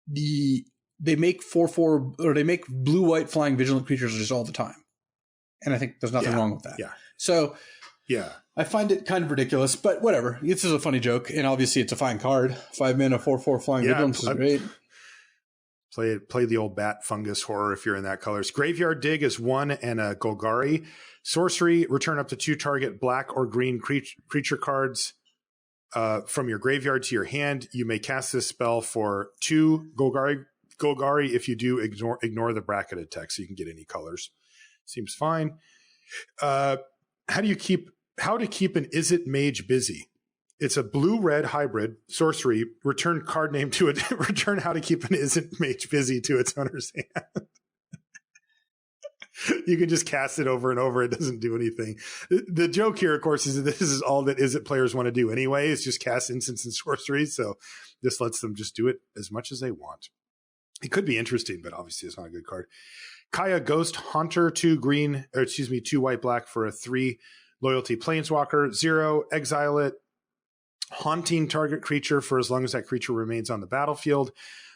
they make 4/4 or they make blue-white flying vigilant creatures just all the time, and I think there's nothing wrong with that. Yeah. So I find it kind of ridiculous, but whatever. This is a funny joke, and obviously it's a fine card. 5 mana, 4/4 flying vigilance is great. Play the old bat fungus horror if you're in that colors. Graveyard Dig is 1 and a Golgari. Sorcery, return up to 2 target black or green creature cards from your graveyard to your hand. You may cast this spell for 2 Golgari. If you do, ignore the bracketed text, so you can get any colors. Seems fine. How to keep an Izzet Mage busy? It's a blue-red hybrid sorcery. Return card name to it. Return how to keep an Izzet Mage busy to its owner's hand. You can just cast it over and over. It doesn't do anything. The joke here, of course, is that this is all that Izzet players want to do anyway. Is just cast instants and sorceries. So this lets them just do it as much as they want. It could be interesting, but obviously it's not a good card. Kaya Ghost Haunter, 2 white black for a 3 loyalty planeswalker. 0, exile it. Haunting target creature for as long as that creature remains on the battlefield.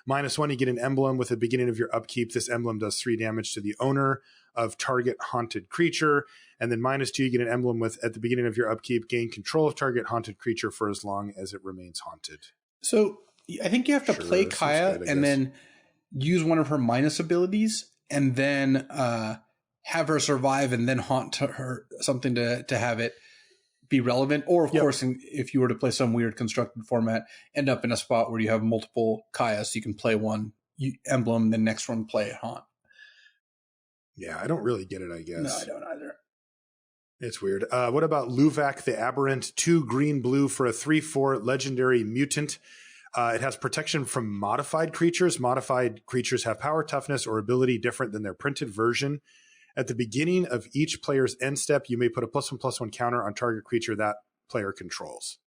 -1, you get an emblem with the beginning of your upkeep. This emblem does 3 damage to the owner of target haunted creature. And then -2, you get an emblem with, at the beginning of your upkeep, gain control of target haunted creature for as long as it remains haunted. So I think you have to play Kaya and then use one of her minus abilities, and then have her survive and then haunt her something to have it be relevant. Or of course, if you were to play some weird constructed format, end up in a spot where you have multiple Kaya, so you can play one emblem, the next one play haunt. Yeah, I don't really get it, I guess. No, I don't either. It's weird. What about Luvak the Aberrant? 2 green-blue for a 3/4 legendary mutant. It has protection from modified creatures. Modified creatures have power, toughness, or ability different than their printed version. At the beginning of each player's end step, you may put a +1/+1 counter on target creature that player controls.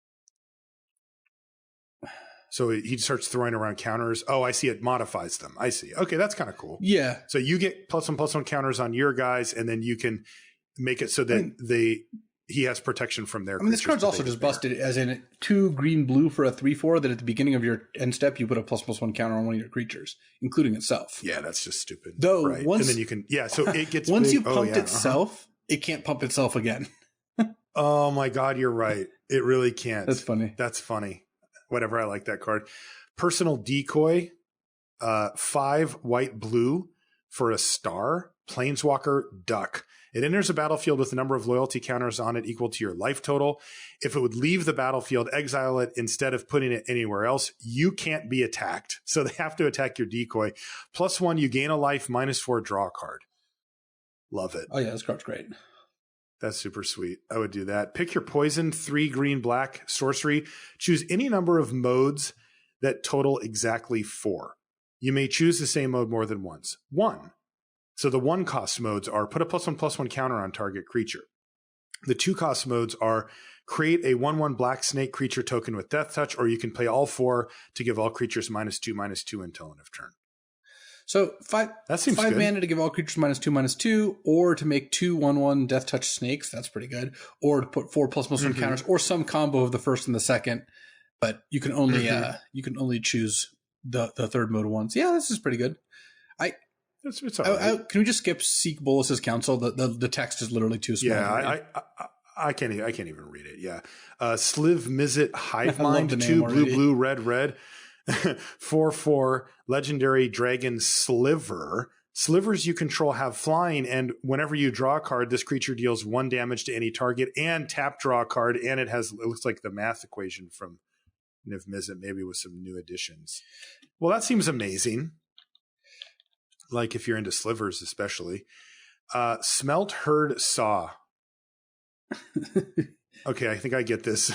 So he starts throwing around counters. Oh, I see. It modifies them. I see. Okay, that's kind of cool. Yeah. So you get +1/+1 counters on your guys, and then you can make it so that he has protection from their creatures. This card's also just busted, as in 2 green-blue for a 3/4 that at the beginning of your end step, you put a +1/+1 counter on one of your creatures, including itself. Yeah, that's just stupid. Though, right. And then you can, so it gets once you pumped itself, it can't pump itself again. Oh my God, you're right. It really can't. That's funny. That's funny. Whatever, I like that card. Personal Decoy, 5 white blue for a star, Planeswalker Duck. It enters the battlefield with a number of loyalty counters on it equal to your life total. If it would leave the battlefield, exile it instead of putting it anywhere else. You can't be attacked. So they have to attack your decoy. +1, you gain a life, -4, draw a card. Love it. Oh, yeah, this card's great. That's super sweet. I would do that. Pick your poison, 3 green, black, sorcery. Choose any number of modes that total exactly 4. You may choose the same mode more than once. 1. So the 1-cost modes are put a +1/+1 counter on target creature. The 2-cost modes are create a 1/1 black snake creature token with death touch, or you can play all 4 to give all creatures -2/-2 until end of turn. So five mana to give all creatures -2/-2, or to make 2 1/1 death touch snakes. That's pretty good. Or to put 4 +1 counters, or some combo of the first and the second. But you can only choose the third mode ones. Yeah, this is pretty good. It's all right. Can we just skip Seek Bolus's Counsel? The text is literally too small. Yeah, I can't even read it. Yeah, Sliv Mizzet Hive Mind, 2 blue, red. 4/4 legendary dragon Sliver. Slivers you control have flying, and whenever you draw a card, this creature deals 1 damage to any target and tap draw a card, and it looks like the math equation from Niv Mizzet, maybe with some new additions. Well, that seems amazing. Like if you're into slivers, especially. Smelt, Herd, Saw. Okay, I think I get this.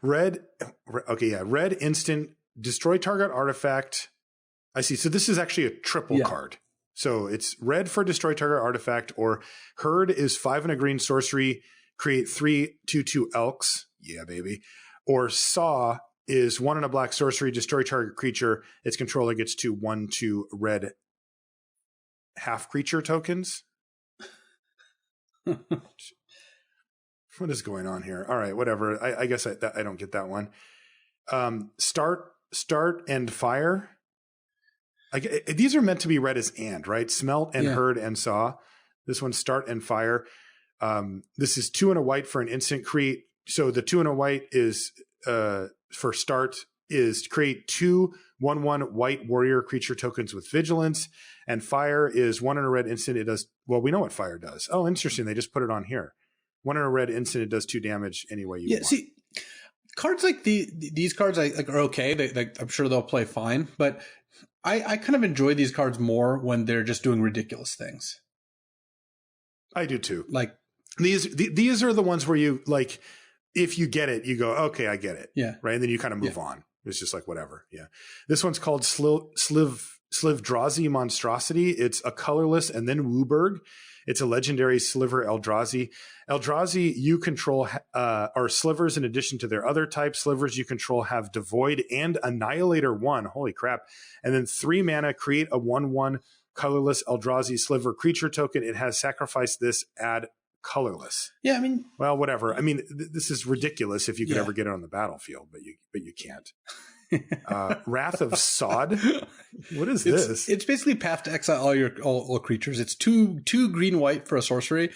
Red instant. Destroy target artifact. I see. So this is actually a triple card. So it's red for destroy target artifact, or Herd is 5 and a green sorcery, create 3 2/2 elks. Yeah, baby. Or Saw is 1 and a black sorcery, destroy target creature. Its controller gets 2 1/2 red half creature tokens. What is going on here? All right, whatever. I guess I don't get that one. Start and fire. These are meant to be read as and, right? Smelt and Herd and Saw. This one's start and fire. This is 2 and a white for an instant create. So the 2 and a white is for start is create 2 1/1 white warrior creature tokens with vigilance, and fire is 1 and a red instant. It does well. We know what fire does. Oh, interesting. They just put it on here. 1 and a red instant. It does 2 damage any way you want. See, cards like these cards are okay. I'm sure they'll play fine, but I kind of enjoy these cards more when they're just doing ridiculous things. I do too. Like these are the ones where you like, if you get it, you go, okay, I get it. Yeah. Right. And then you kind of move on. It's just like, whatever. Yeah. This one's called Slivdrazi Monstrosity. It's a colorless and then Wooburg. It's a legendary Sliver Eldrazi. Eldrazi you control are slivers in addition to their other types. Slivers you control have Devoid and Annihilator 1. Holy crap. And then 3 mana, create a 1/1 colorless Eldrazi Sliver creature token. It has sacrifice this, add colorless. Yeah, I mean, well, whatever. I mean, this is ridiculous if you could ever get it on the battlefield, but you can't. Wrath of Sod. What is this? It's basically path to exile all creatures. It's two green white for a sorcery.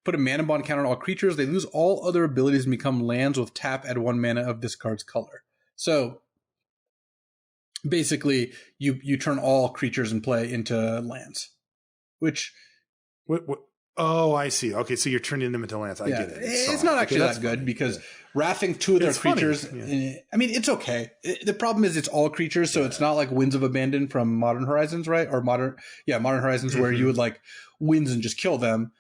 Put a mana bond counter on all creatures. They lose all other abilities and become lands with tap at 1 mana of this card's color. So basically, you turn all creatures in play into lands, which. What? Oh, I see. Okay, so you're turning them into lands. I get it. It's not actually that good because wrathing 2 of their creatures, I mean, it's okay. The problem is it's all creatures, so it's not like Winds of Abandon from Modern Horizons, right? Or Modern Horizons where you would like winds and just kill them.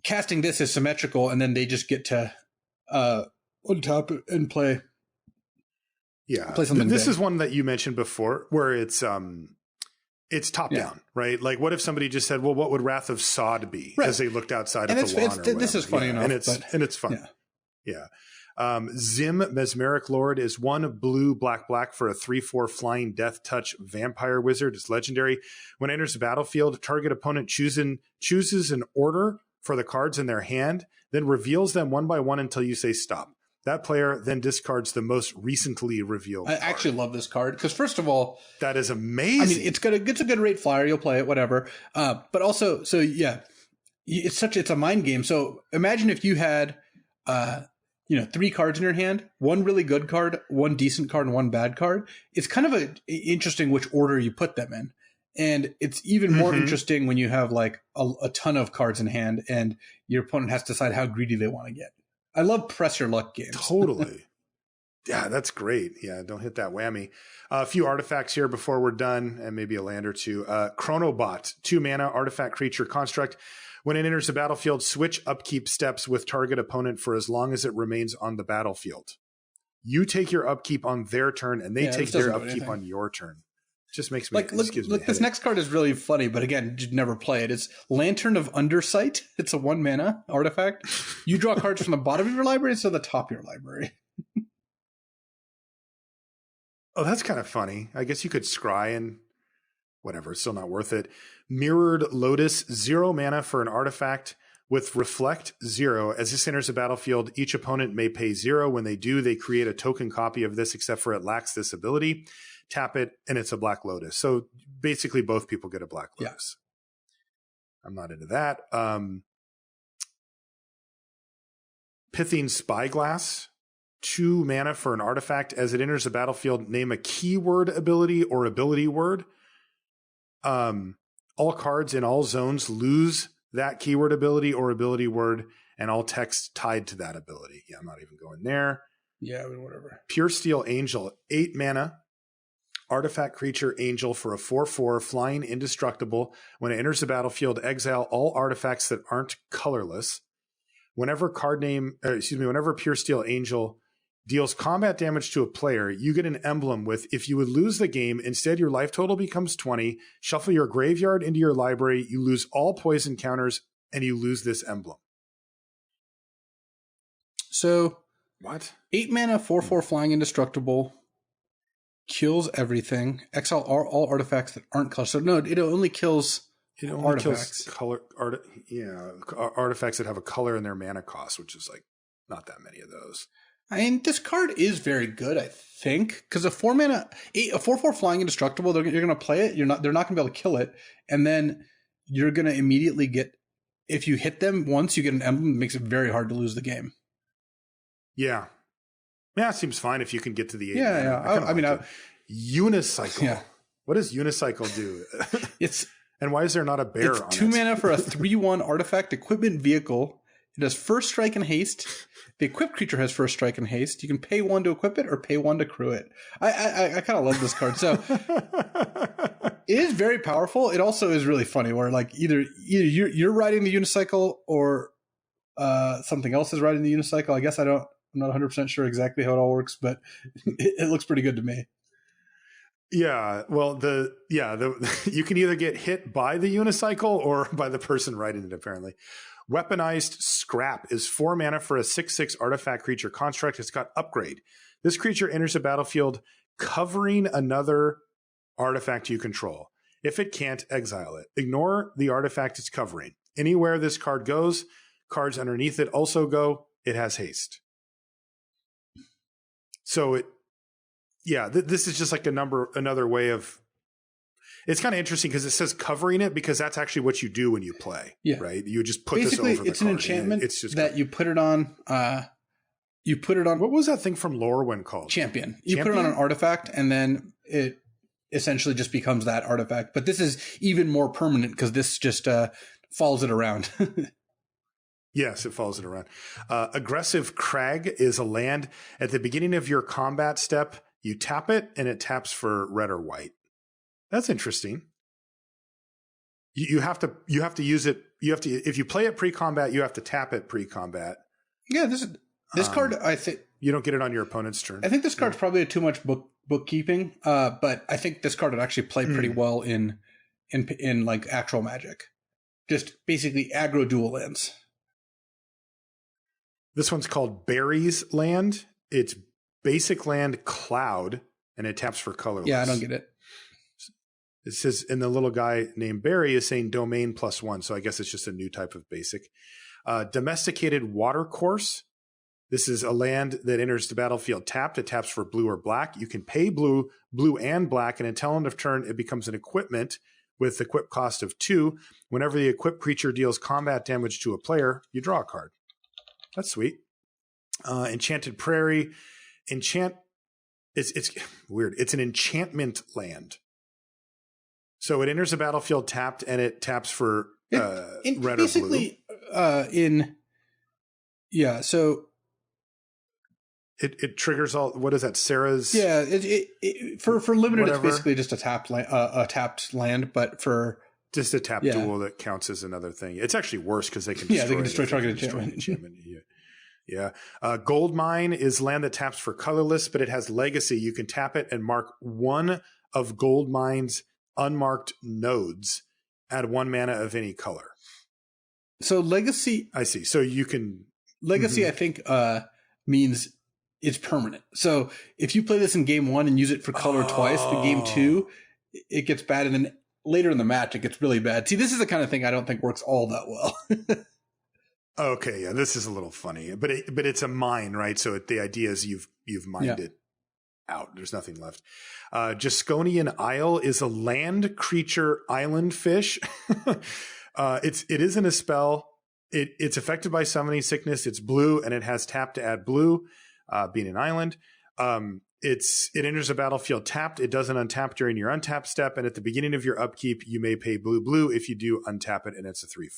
Casting this is symmetrical, and then they just get to untap and play. Yeah. Play something this big. is one that you mentioned before where it's top down, right? Like, what if somebody just said, well, what would Wrath of Sod be as they looked outside of the lawn? This is funny enough. And it's fun. Yeah. Zim, Mesmeric Lord, is 1 blue, black for a 3/4 flying death touch vampire wizard. It's legendary. When it enters the battlefield, target opponent chooses an order for the cards in their hand, then reveals them 1 by 1 until you say stop. That player then discards the most recently revealed card. Actually love this card because, first of all, that is amazing. I mean, it's a good rate flyer. You'll play it, whatever. But also, so yeah, it's a mind game. So imagine if you had, 3 cards in your hand, 1 really good card, 1 decent card, and 1 bad card. It's kind of interesting which order you put them in. And it's even more interesting when you have like a ton of cards in hand and your opponent has to decide how greedy they want to get. I love press your luck games. Totally. Yeah, that's great. Yeah, don't hit that whammy. A few artifacts here before we're done, and maybe a land or two. Chronobot, 2 mana, artifact creature construct. When it enters the battlefield, switch upkeep steps with target opponent for as long as it remains on the battlefield. You take your upkeep on their turn, and they take their upkeep on your turn. Just makes me look. This next card is really funny, but again, you'd never play it. It's Lantern of Undersight. It's a 1 mana artifact. You draw cards from the bottom of your library to the top of your library. Oh, that's kind of funny. I guess you could scry and whatever. It's still not worth it. Mirrored Lotus, 0 mana for an artifact with Reflect 0. As this enters the battlefield, each opponent may pay 0. When they do, they create a token copy of this, except for it lacks this ability. Tap it, and it's a Black Lotus. So basically, both people get a Black Lotus. Yeah. I'm not into that. Pithing Spyglass, 2 mana for an artifact. As it enters the battlefield, name a keyword ability or ability word. All cards in all zones lose that keyword ability or ability word, and all text tied to that ability. Yeah, I'm not even going there. Yeah, I mean, whatever. Pure Steel Angel, 8 mana. Artifact creature angel for a 4/4 flying indestructible. When it enters the battlefield, exile all artifacts that aren't colorless. Whenever Pure Steel Angel deals combat damage to a player, you get an emblem with, if you would lose the game, instead your life total becomes 20. Shuffle your graveyard into your library. You lose all poison counters, and you lose this emblem. So, what? 8 mana, 4/4 flying indestructible. Kills everything. Exile all artifacts that aren't color. So no, it only kills artifacts. Artifacts that have a color in their mana cost, which is like not that many of those. I mean, this card is very good, I think, because a 4/4 flying indestructible. You're going to play it. They're not going to be able to kill it, and then you're going to immediately get. If you hit them once, you get an emblem that makes it very hard to lose the game. Yeah. Yeah, it seems fine if you can get to the 8. Yeah. Unicycle. Yeah. What does Unicycle do? And why is there not a bear on it? 2 mana for a 3/1 artifact equipment vehicle. It has first strike and haste. The equipped creature has first strike and haste. You can pay 1 to equip it or pay 1 to crew it. I kind of love this card. So it is very powerful. It also is really funny where like either you're riding the unicycle or something else is riding the unicycle. I guess I'm not 100% sure exactly how it all works, but it looks pretty good to me. Yeah, well, you can either get hit by the unicycle or by the person riding it, apparently. Weaponized Scrap is 4 mana for a 6/6 artifact creature construct. It's got upgrade. This creature enters the battlefield covering another artifact you control. If it can't, exile it. Ignore the artifact it's covering. Anywhere this card goes, cards underneath it also go. It has haste. So this is just like another way of. It's kind of interesting because it says covering it because that's actually what you do when you play. Yeah. Right. You just put this over the card. It's an enchantment that you put it on. What was that thing from Lorwyn called? Champion. You put it on an artifact and then it essentially just becomes that artifact. But this is even more permanent because this just follows it around. Yes, it follows it around. Aggressive Crag is a land. At the beginning of your combat step, you tap it, and it taps for red or white. That's interesting. You have to use it. If you play it pre-combat, you have to tap it pre-combat. Yeah, this card, I think you don't get it on your opponent's turn. I think this card's probably too much bookkeeping. But I think this card would actually play pretty well in like actual Magic. Just basically aggro dual lands. This one's called Barry's Land. It's basic land Cloud, and it taps for colorless. Yeah, I don't get it. It says, and the little guy named Barry is saying domain +1, so I guess it's just a new type of basic. Domesticated Watercourse. This is a land that enters the battlefield tapped. It taps for blue or black. You can pay blue and black, and until end of turn, it becomes an equipment with equip cost of 2. Whenever the equipped creature deals combat damage to a player, you draw a card. That's sweet. Enchanted Prairie. It's weird. It's an enchantment land. So it enters the battlefield tapped, and it taps for red or blue. So it triggers all. What is that? Sarah's. Yeah, for limited, whatever. It's basically just a tapped land, but for just a tap duel that counts as another thing. It's actually worse because they can destroy target enchantment. Yeah. Gold Mine is land that taps for colorless, but it has legacy. You can tap it and mark one of Gold Mine's unmarked nodes. Add 1 mana of any color. So legacy. I see. So you can. Legacy, I think, means it's permanent. So if you play this in game 1 and use it for color twice, in game 2, it gets bad. And then later in the match, it gets really bad. See, this is the kind of thing I don't think works all that well. Okay, yeah, this is a little funny, but it's a mine, right? So the idea is you've mined it out. There's nothing left. Jasconian Isle is a land creature island fish. It isn't a spell. It's affected by summoning sickness. It's blue, and it has tap to add blue, being an island. It enters the battlefield tapped. It doesn't untap during your untap step, and at the beginning of your upkeep, you may pay blue. If you do, untap it, and it's a 3/4.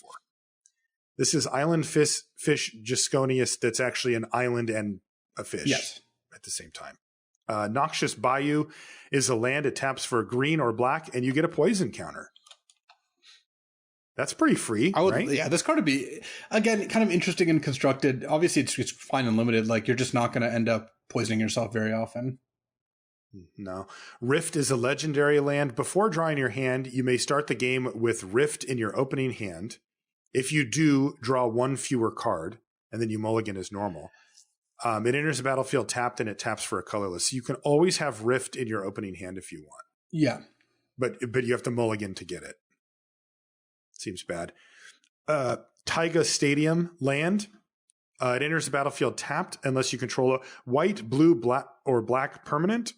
This is Island Fish Jasconius that's actually an island and a fish at the same time. Noxious Bayou is a land. It taps for green or black, and you get a poison counter. That's pretty free, right? Yeah, this card would be, again, kind of interesting and constructed. Obviously, it's fine and limited. Like, you're just not going to end up poisoning yourself very often. No. Rift is a legendary land. Before drawing your hand, you may start the game with Rift in your opening hand. If you do, draw 1 fewer card, and then you mulligan as normal. It enters the battlefield tapped, and it taps for a colorless. So you can always have Rift in your opening hand if you want. Yeah. But you have to mulligan to get it. Seems bad. Taiga Stadium land. It enters the battlefield tapped unless you control a white, blue, black, or black permanent.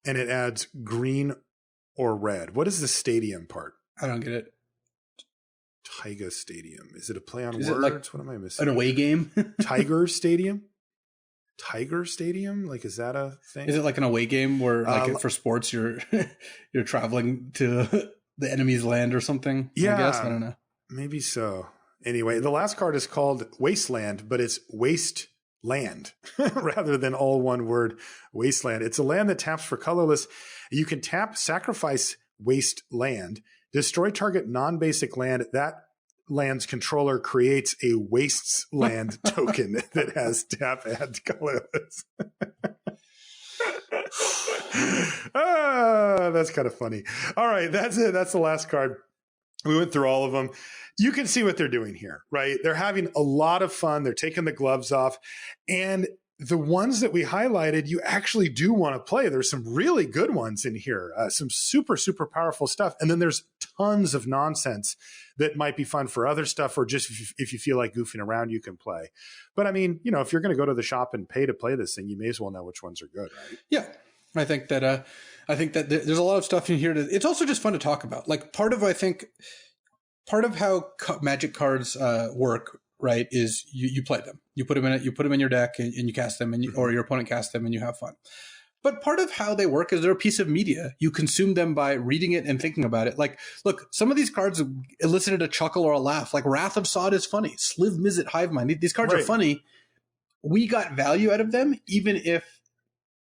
And it adds green or red. What is the stadium part? I don't get it. Taiga Stadium. Is it a play on is words? Like what am I missing? An away game? Tiger Stadium? Tiger Stadium? Like, is that a thing? Is it like an away game where, like, for sports, you're traveling to the enemy's land or something? Yeah. I guess. I don't know. Maybe so. Anyway, the last card is called Wasteland, but it's Waste Land rather than all one word Wasteland. It's a land that taps for colorless. You can tap, sacrifice Waste Land, destroy target non-basic land. That land's controller creates a Wastes Land token that has tap and colorless. That's kind of funny. All right, that's it. That's the last card. We went through all of them. You can see what they're doing here, right? They're having a lot of fun. They're taking the gloves off. And the ones that we highlighted, you actually do want to play. There's some really good ones in here, some super, super powerful stuff. And then there's tons of nonsense that might be fun for other stuff, or just if you feel like goofing around, you can play. But I mean, if you're going to go to the shop and pay to play this thing, you may as well know which ones are good, right? Yeah. I think that there's a lot of stuff in here. It's also just fun to talk about. Like, part of how Magic cards work, right, is you play them. You put them in your deck, and you cast them, or your opponent casts them, and you have fun. But part of how they work is they're a piece of media. You consume them by reading it and thinking about it. Like, look, some of these cards elicited a chuckle or a laugh. Like, Wrath of Sod is funny. Sliv Mizzet Hivemind. These cards are funny. We got value out of them, even if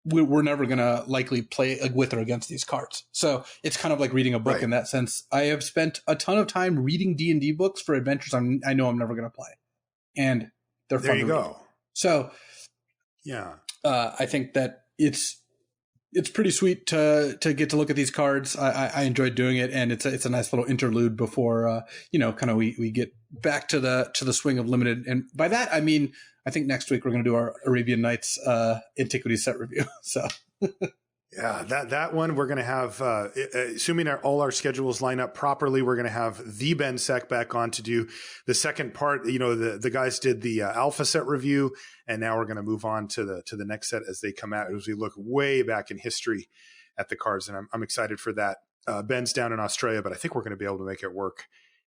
we're never going to likely play with or against these cards. So it's kind of like reading a book in that sense. I have spent a ton of time reading D&D books for adventures I know I'm never going to play. And they're fun to read. So yeah, I think that it's pretty sweet to get to look at these cards. I enjoyed doing it, and it's a nice little interlude before kind of we get back to the swing of limited. And by that I mean, I think next week we're going to do our Arabian Nights Antiquities set review. So yeah, that one we're going to have, assuming all our schedules line up properly, we're going to have the Ben Sec back on to do the second part. The guys did the alpha set review, and now we're going to move on to the next set as they come out, as we look way back in history at the cards. And I'm excited for that. Ben's down in Australia, but I think we're going to be able to make it work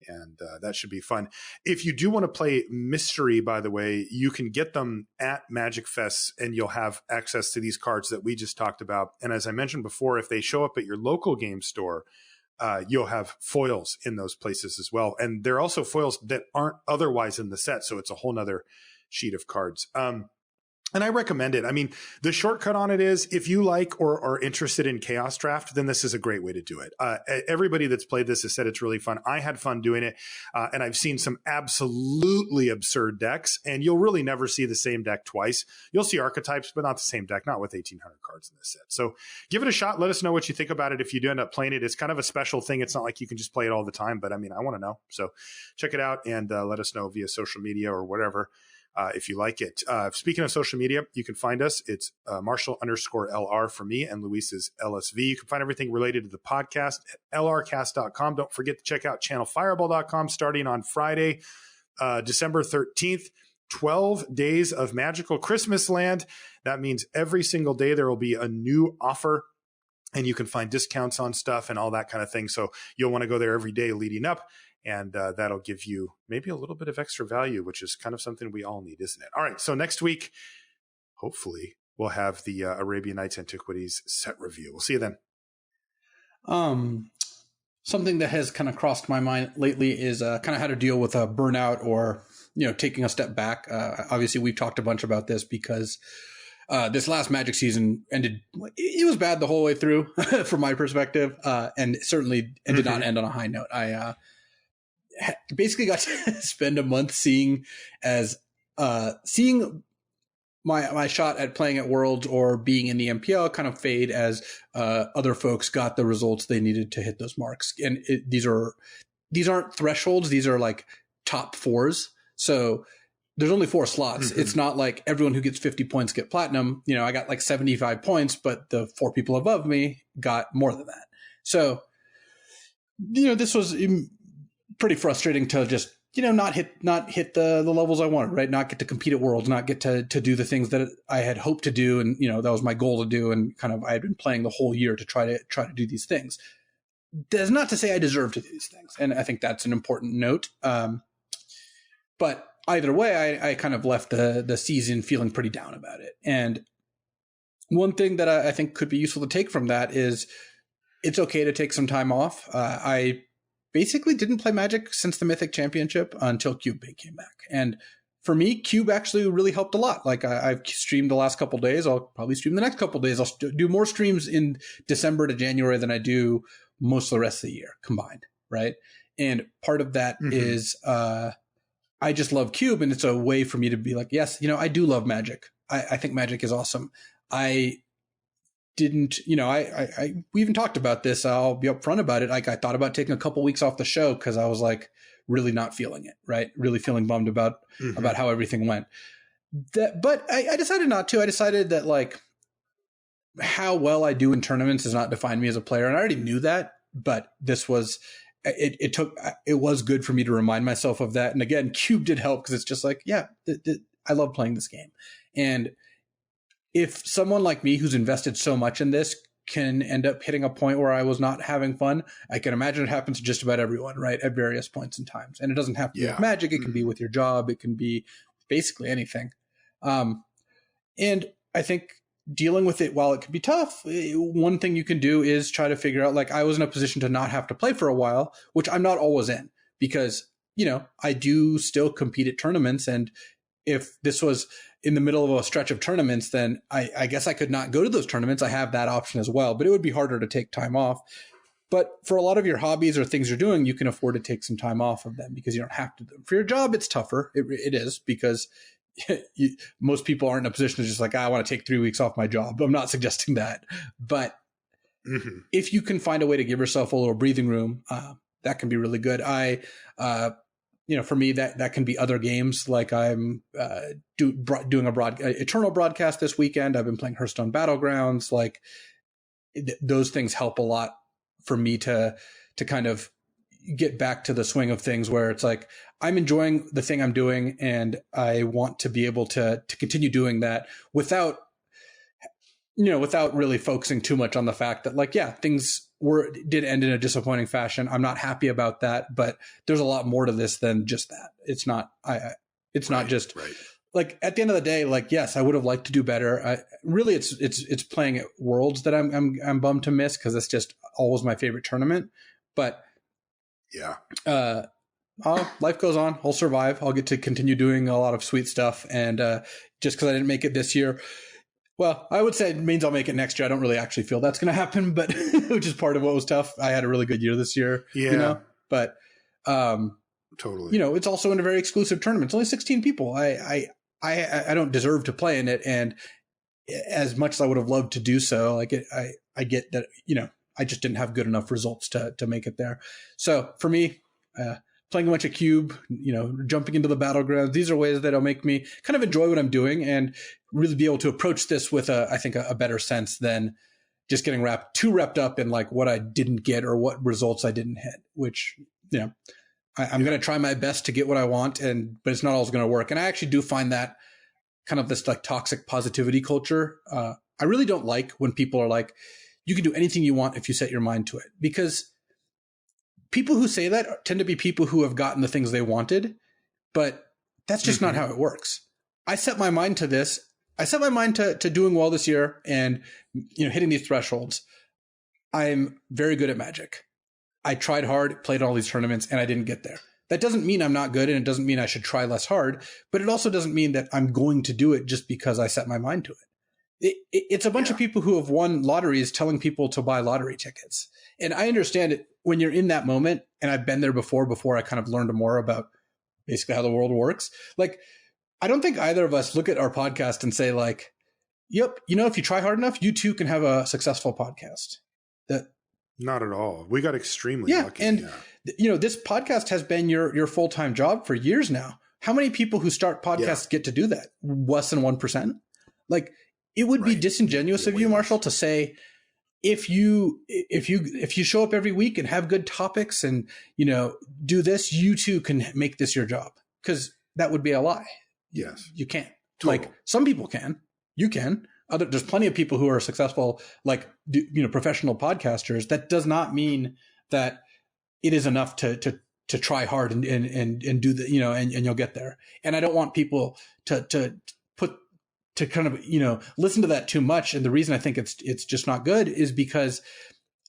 And that should be fun. If you do want to play Mystery, by the way, you can get them at Magic Fest, and you'll have access to these cards that we just talked about. And as I mentioned before, if they show up at your local game store, you'll have foils in those places as well. And there are also foils that aren't otherwise in the set, so it's a whole nother sheet of cards. And I recommend it. I mean, the shortcut on it is if you like or are interested in Chaos Draft, then this is a great way to do it. Everybody that's played this has said it's really fun. I had fun doing it, and I've seen some absolutely absurd decks, and you'll really never see the same deck twice. You'll see archetypes, but not the same deck, not with 1,800 cards in this set. So give it a shot. Let us know what you think about it if you do end up playing it. It's kind of a special thing. It's not like you can just play it all the time, but I mean, I want to know. So check it out and let us know via social media or whatever. If you like it. Speaking of social media, you can find us. It's Marshall_LR for me, and Luis is LSV. You can find everything related to the podcast at lrcast.com. Don't forget to check out channelfireball.com starting on Friday, December 13th. 12 days of magical Christmas land. That means every single day there will be a new offer, and you can find discounts on stuff and all that kind of thing. So you'll want to go there every day leading up. And that'll give you maybe a little bit of extra value, which is kind of something we all need, isn't it? All right. So next week, hopefully, we'll have the Arabian Nights Antiquities set review. We'll see you then. Something that has kind of crossed my mind lately is kind of how to deal with a burnout or, taking a step back. Obviously, we've talked a bunch about this because this last Magic season ended. It was bad the whole way through from my perspective, and certainly it did not end on a high note. I basically got to spend a month seeing my shot at playing at Worlds or being in the MPL kind of fade as other folks got the results they needed to hit those marks. And these aren't thresholds; these are like top fours. So there's only 4 slots. Mm-hmm. It's not like everyone who gets 50 points get platinum. I got like 75 points, but the 4 people above me got more than that. So this was pretty frustrating to just, not hit the levels I wanted, right? Not get to compete at Worlds, not get to do the things that I had hoped to do. And, that was my goal to do. And kind of, I had been playing the whole year to try to do these things. That's not to say I deserve to do these things. And I think that's an important note. But either way, I kind of left the season feeling pretty down about it. And one thing that I think could be useful to take from that is it's okay to take some time off. I basically didn't play Magic since the Mythic Championship until Cube came back. And for me, Cube actually really helped a lot. Like I've streamed the last couple of days. I'll probably stream the next couple of days. I'll do more streams in December to January than I do most of the rest of the year combined, right? And part of that is I just love Cube, and it's a way for me to be like, yes, I do love Magic. I think Magic is awesome. I didn't, we even talked about this. I'll be upfront about it. Like I thought about taking a couple weeks off the show because I was like really not feeling it, right? Really feeling bummed about how everything went. But I decided not to. I decided that like how well I do in tournaments does not define me as a player. And I already knew that, but this was, it was good for me to remind myself of that. And again, Cube did help because it's just like, yeah, I love playing this game. And if someone like me who's invested so much in this can end up hitting a point where I was not having fun, I can imagine it happens to just about everyone, right? At various points in times. And it doesn't have to be with Magic. It can be with your job. It can be basically anything. And I think dealing with it, while it can be tough, one thing you can do is try to figure out, like I was in a position to not have to play for a while, which I'm not always in because, I do still compete at tournaments. And if this was in the middle of a stretch of tournaments, then I guess I could not go to those tournaments. I have that option as well, but it would be harder to take time off. But for a lot of your hobbies or things you're doing, you can afford to take some time off of them because you don't have to do them. For your job, it's tougher. It is because most people aren't in a position to just like, I want to take 3 weeks off my job. I'm not suggesting that. But if you can find a way to give yourself a little breathing room, that can be really good. For me, that can be other games. Like I'm doing Eternal broadcast this weekend. I've been playing Hearthstone Battlegrounds. Like those things help a lot for me to kind of get back to the swing of things where it's like I'm enjoying the thing I'm doing and I want to be able to continue doing that without really focusing too much on the fact that like, yeah, things did end in a disappointing fashion. I'm not happy about that, but there's a lot more to this than just that. It's not, it's not just like at the end of the day, like, yes, I would have liked to do better. Really it's playing at Worlds that I'm bummed to miss, because it's just always my favorite tournament. But life goes on. I'll survive. I'll get to continue doing a lot of sweet stuff. And just because I didn't make it this year, well, I would say it means I'll make it next year. I don't really actually feel that's going to happen, but which is part of what was tough. I had a really good year this year, but totally. It's also in a very exclusive tournament. It's only 16 people. I don't deserve to play in it. And as much as I would have loved to do so, like I get that, I just didn't have good enough results to make it there. So for me, playing a bunch of Cube, jumping into the battlegrounds, these are ways that'll make me kind of enjoy what I'm doing and really be able to approach this with I think a better sense than just getting too wrapped up in like what I didn't get or what results I didn't hit, which, I'm going to try my best to get what I want, but it's not always going to work. And I actually do find that kind of this like toxic positivity culture. I really don't like when people are like, you can do anything you want if you set your mind to it, because people who say that tend to be people who have gotten the things they wanted, but that's just not how it works. I set my mind to this. I set my mind to doing well this year and, hitting these thresholds. I'm very good at Magic. I tried hard, played all these tournaments, and I didn't get there. That doesn't mean I'm not good, and it doesn't mean I should try less hard, but it also doesn't mean that I'm going to do it just because I set my mind to it. It's a bunch of people who have won lotteries telling people to buy lottery tickets. And I understand it when you're in that moment, and I've been there before I kind of learned more about basically how the world works. Like, I don't think either of us look at our podcast and say like, yep, if you try hard enough, you too can have a successful podcast. Not at all. We got extremely lucky. And this podcast has been your full-time job for years now. How many people who start podcasts get to do that? Less than 1%? Like, it would be disingenuous of you, Marshall, to say, if you show up every week and have good topics and, do this, you too can make this your job. Because that would be a lie. Yes. You can't. Total. Like, some people can. You can. There's plenty of people who are successful, like, professional podcasters. That does not mean that it is enough to try hard and do the, and you'll get there. And I don't want people to kind of, listen to that too much. And the reason I think it's just not good is because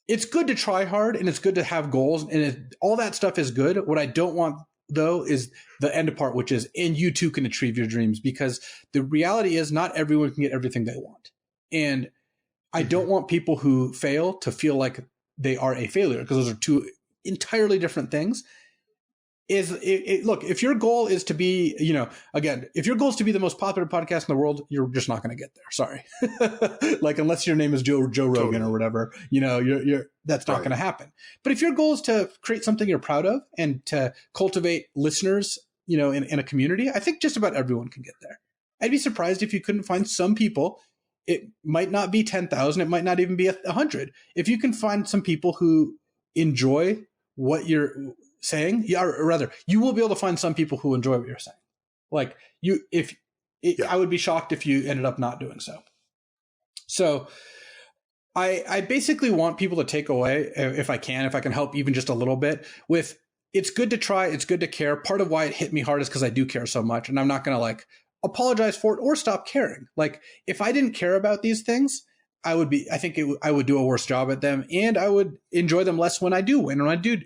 it's good to try hard and it's good to have goals, and all that stuff is good. What I don't want, though, is the end part, which is, and you too can achieve your dreams, because the reality is not everyone can get everything they want. And I don't want people who fail to feel like they are a failure, because those are two entirely different things. Look, if your goal is to be, if your goal is to be the most popular podcast in the world, you're just not going to get there. Sorry. Like, unless your name is Joe Rogan or whatever, that's not going to happen. But if your goal is to create something you're proud of and to cultivate listeners, in a community, I think just about everyone can get there. I'd be surprised if you couldn't find some people. It might not be 10,000. It might not even be 100. If you can find some people who enjoy what you're saying, or rather, you will be able to find some people who enjoy what you're saying. Like, I would be shocked if you ended up not doing so. So I basically want people to take away, if I can help even just a little bit, with, it's good to try, it's good to care. Part of why it hit me hard is because I do care so much, and I'm not going to apologize for it or stop caring. Like, if I didn't care about these things, I would do a worse job at them, and I would enjoy them less when I do win,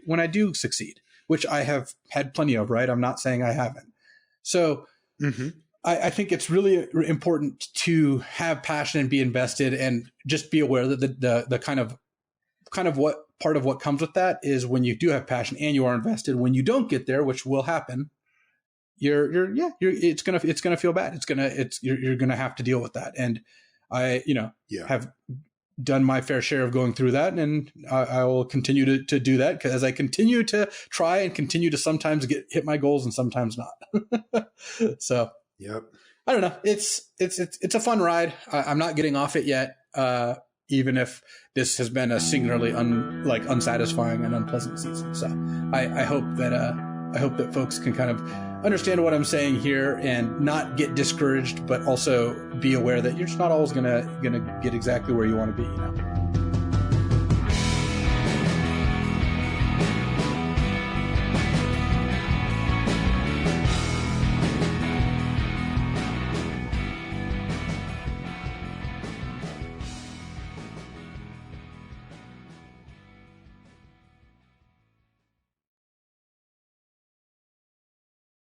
when I do succeed, which I have had plenty of, right? I'm not saying I haven't. So I think it's really important to have passion and be invested, and just be aware that the kind of what part of what comes with that is, when you do have passion and you are invested, when you don't get there, which will happen, it's gonna feel bad. You're gonna have to deal with that. And I, have done my fair share of going through that, and I will continue to do that, because as I continue to try and continue to sometimes hit my goals and sometimes not. So, yep. I don't know. It's a fun ride. I'm not getting off it yet. Even if this has been a singularly unsatisfying and unpleasant season. So I hope that folks can kind of understand what I'm saying here and not get discouraged, but also be aware that you're just not always gonna get exactly where you want to be,